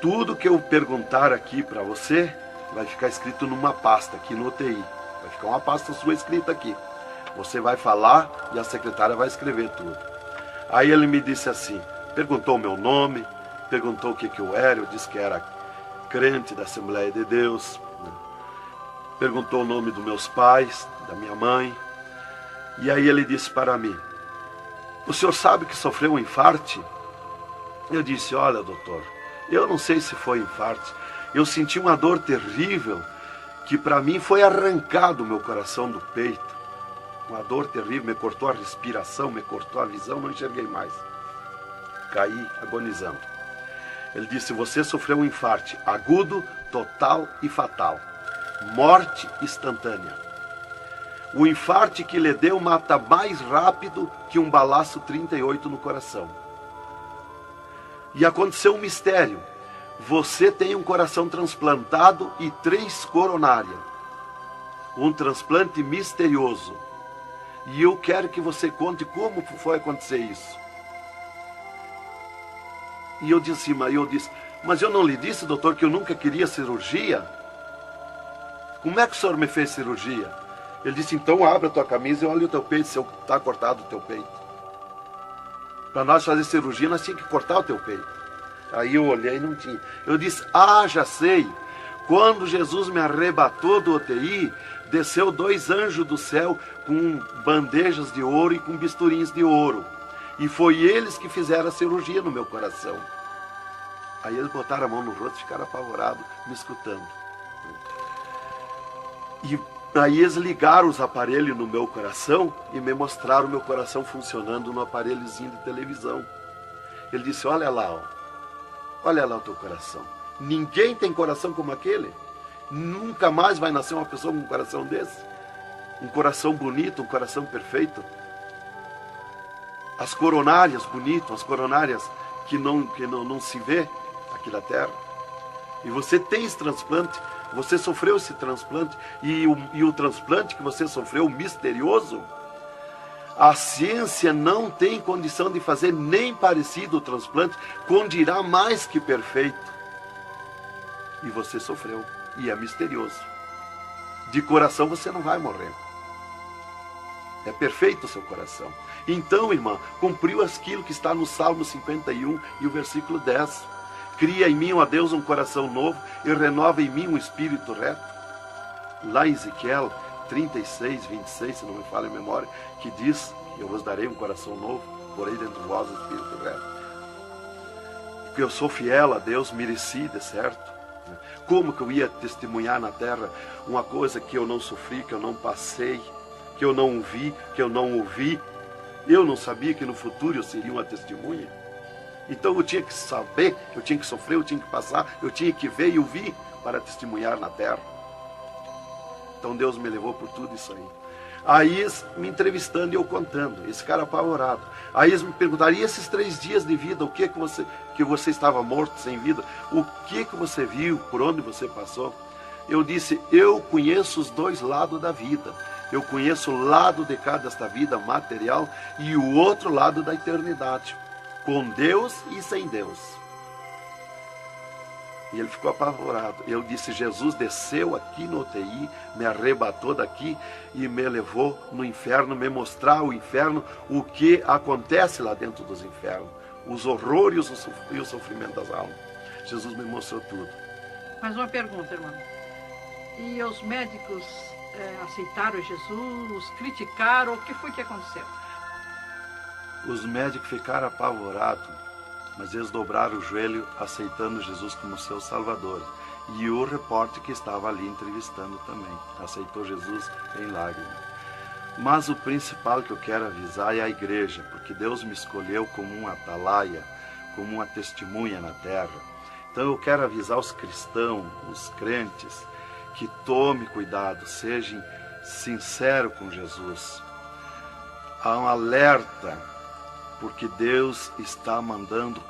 tudo que eu perguntar aqui para você, vai ficar escrito numa pasta aqui no UTI. Vai ficar uma pasta sua escrita aqui. Você vai falar e a secretária vai escrever tudo. Aí ele me disse assim, perguntou o meu nome, perguntou o que eu era, eu disse que era crente da Assembleia de Deus, né? Perguntou o nome dos meus pais, da minha mãe. E aí ele disse para mim, o senhor sabe que sofreu um infarte? Eu disse, olha doutor, eu não sei se foi infarte, eu senti uma dor terrível, que para mim foi arrancado o meu coração do peito. Uma dor terrível, me cortou a respiração, me cortou a visão, não enxerguei mais. Caí agonizando. Ele disse, você sofreu um infarte agudo, total e fatal. Morte instantânea. O infarte que lhe deu mata mais rápido que um balaço 38 no coração. E aconteceu um mistério. Você tem um coração transplantado e 3 coronárias. Um transplante misterioso. E eu quero que você conte como foi acontecer isso. E eu disse, mas eu não lhe disse, doutor, que eu nunca queria cirurgia? Como é que o senhor me fez cirurgia? Ele disse, então abre a tua camisa e olha o teu peito, se está cortado o teu peito. Para nós fazer cirurgia, nós tínhamos que cortar o teu peito. Aí eu olhei e não tinha. Eu disse, já sei. Quando Jesus me arrebatou do UTI, desceu 2 anjos do céu com bandejas de ouro e com bisturins de ouro. E foi eles que fizeram a cirurgia no meu coração. Aí eles botaram a mão no rosto e ficaram apavorados, me escutando. E aí eles ligaram os aparelhos no meu coração e me mostraram o meu coração funcionando no aparelhozinho de televisão. Ele disse, olha lá o teu coração. Ninguém tem coração como aquele. Nunca mais vai nascer uma pessoa com um coração desse. Um coração bonito, um coração perfeito. As coronárias bonitas, as coronárias que não se vê aqui na terra. E você tem esse transplante, você sofreu esse transplante, e o transplante que você sofreu, misterioso, a ciência não tem condição de fazer nem parecido o transplante, com dirá mais que perfeito. E você sofreu, e é misterioso. De coração você não vai morrer. É perfeito o seu coração. Então, irmã, cumpriu aquilo que está no Salmo 51 e o versículo 10. Cria em mim, ó Deus, um coração novo e renova em mim um espírito reto. Lá em Ezequiel 36, 26, se não me falha a memória, que diz, eu vos darei um coração novo, porei dentro de vós um espírito reto. Porque eu sou fiel a Deus, mereci, de certo. Como que eu ia testemunhar na terra uma coisa que eu não sofri, que eu não passei, que eu não vi, que eu não ouvi? Eu não sabia que no futuro eu seria uma testemunha. Então eu tinha que saber, eu tinha que sofrer, eu tinha que passar, eu tinha que ver e ouvir para testemunhar na terra. Então Deus me levou por tudo isso aí. Aí eles me entrevistando e eu contando, esse cara apavorado. Aí eles me perguntaram, e esses 3 dias de vida, o que você estava morto, sem vida? O que você viu, por onde você passou? Eu disse, eu conheço os 2 lados da vida. Eu conheço o lado de cá desta vida material e o outro lado da eternidade. Com Deus e sem Deus. E ele ficou apavorado. Eu disse, Jesus desceu aqui no UTI, me arrebatou daqui e me levou no inferno, me mostrar o inferno, o que acontece lá dentro dos infernos, os horrores e o sofrimento das almas. Jesus me mostrou tudo. Mais uma pergunta, irmão. E os médicos aceitaram Jesus, criticaram, o que foi que aconteceu? Os médicos ficaram apavorados, mas eles dobraram o joelho aceitando Jesus como seu Salvador. E o repórter que estava ali entrevistando também aceitou Jesus em lágrimas. Mas o principal que eu quero avisar é a igreja, porque Deus me escolheu como uma atalaia, como uma testemunha na terra. Então eu quero avisar os cristãos, os crentes, que tome cuidado, seja sincero com Jesus. Há um alerta, porque Deus está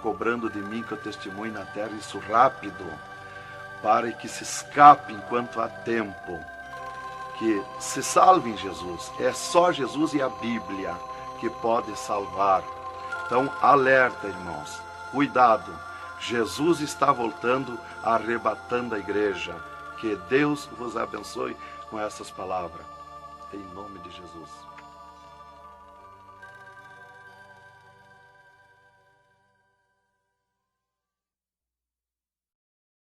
cobrando de mim que eu testemunhe na terra isso rápido, para que se escape enquanto há tempo, que se salve em Jesus. É só Jesus e a Bíblia que pode salvar. Então, alerta, irmãos, cuidado, Jesus está voltando, arrebatando a igreja. Que Deus vos abençoe com essas palavras. Em nome de Jesus.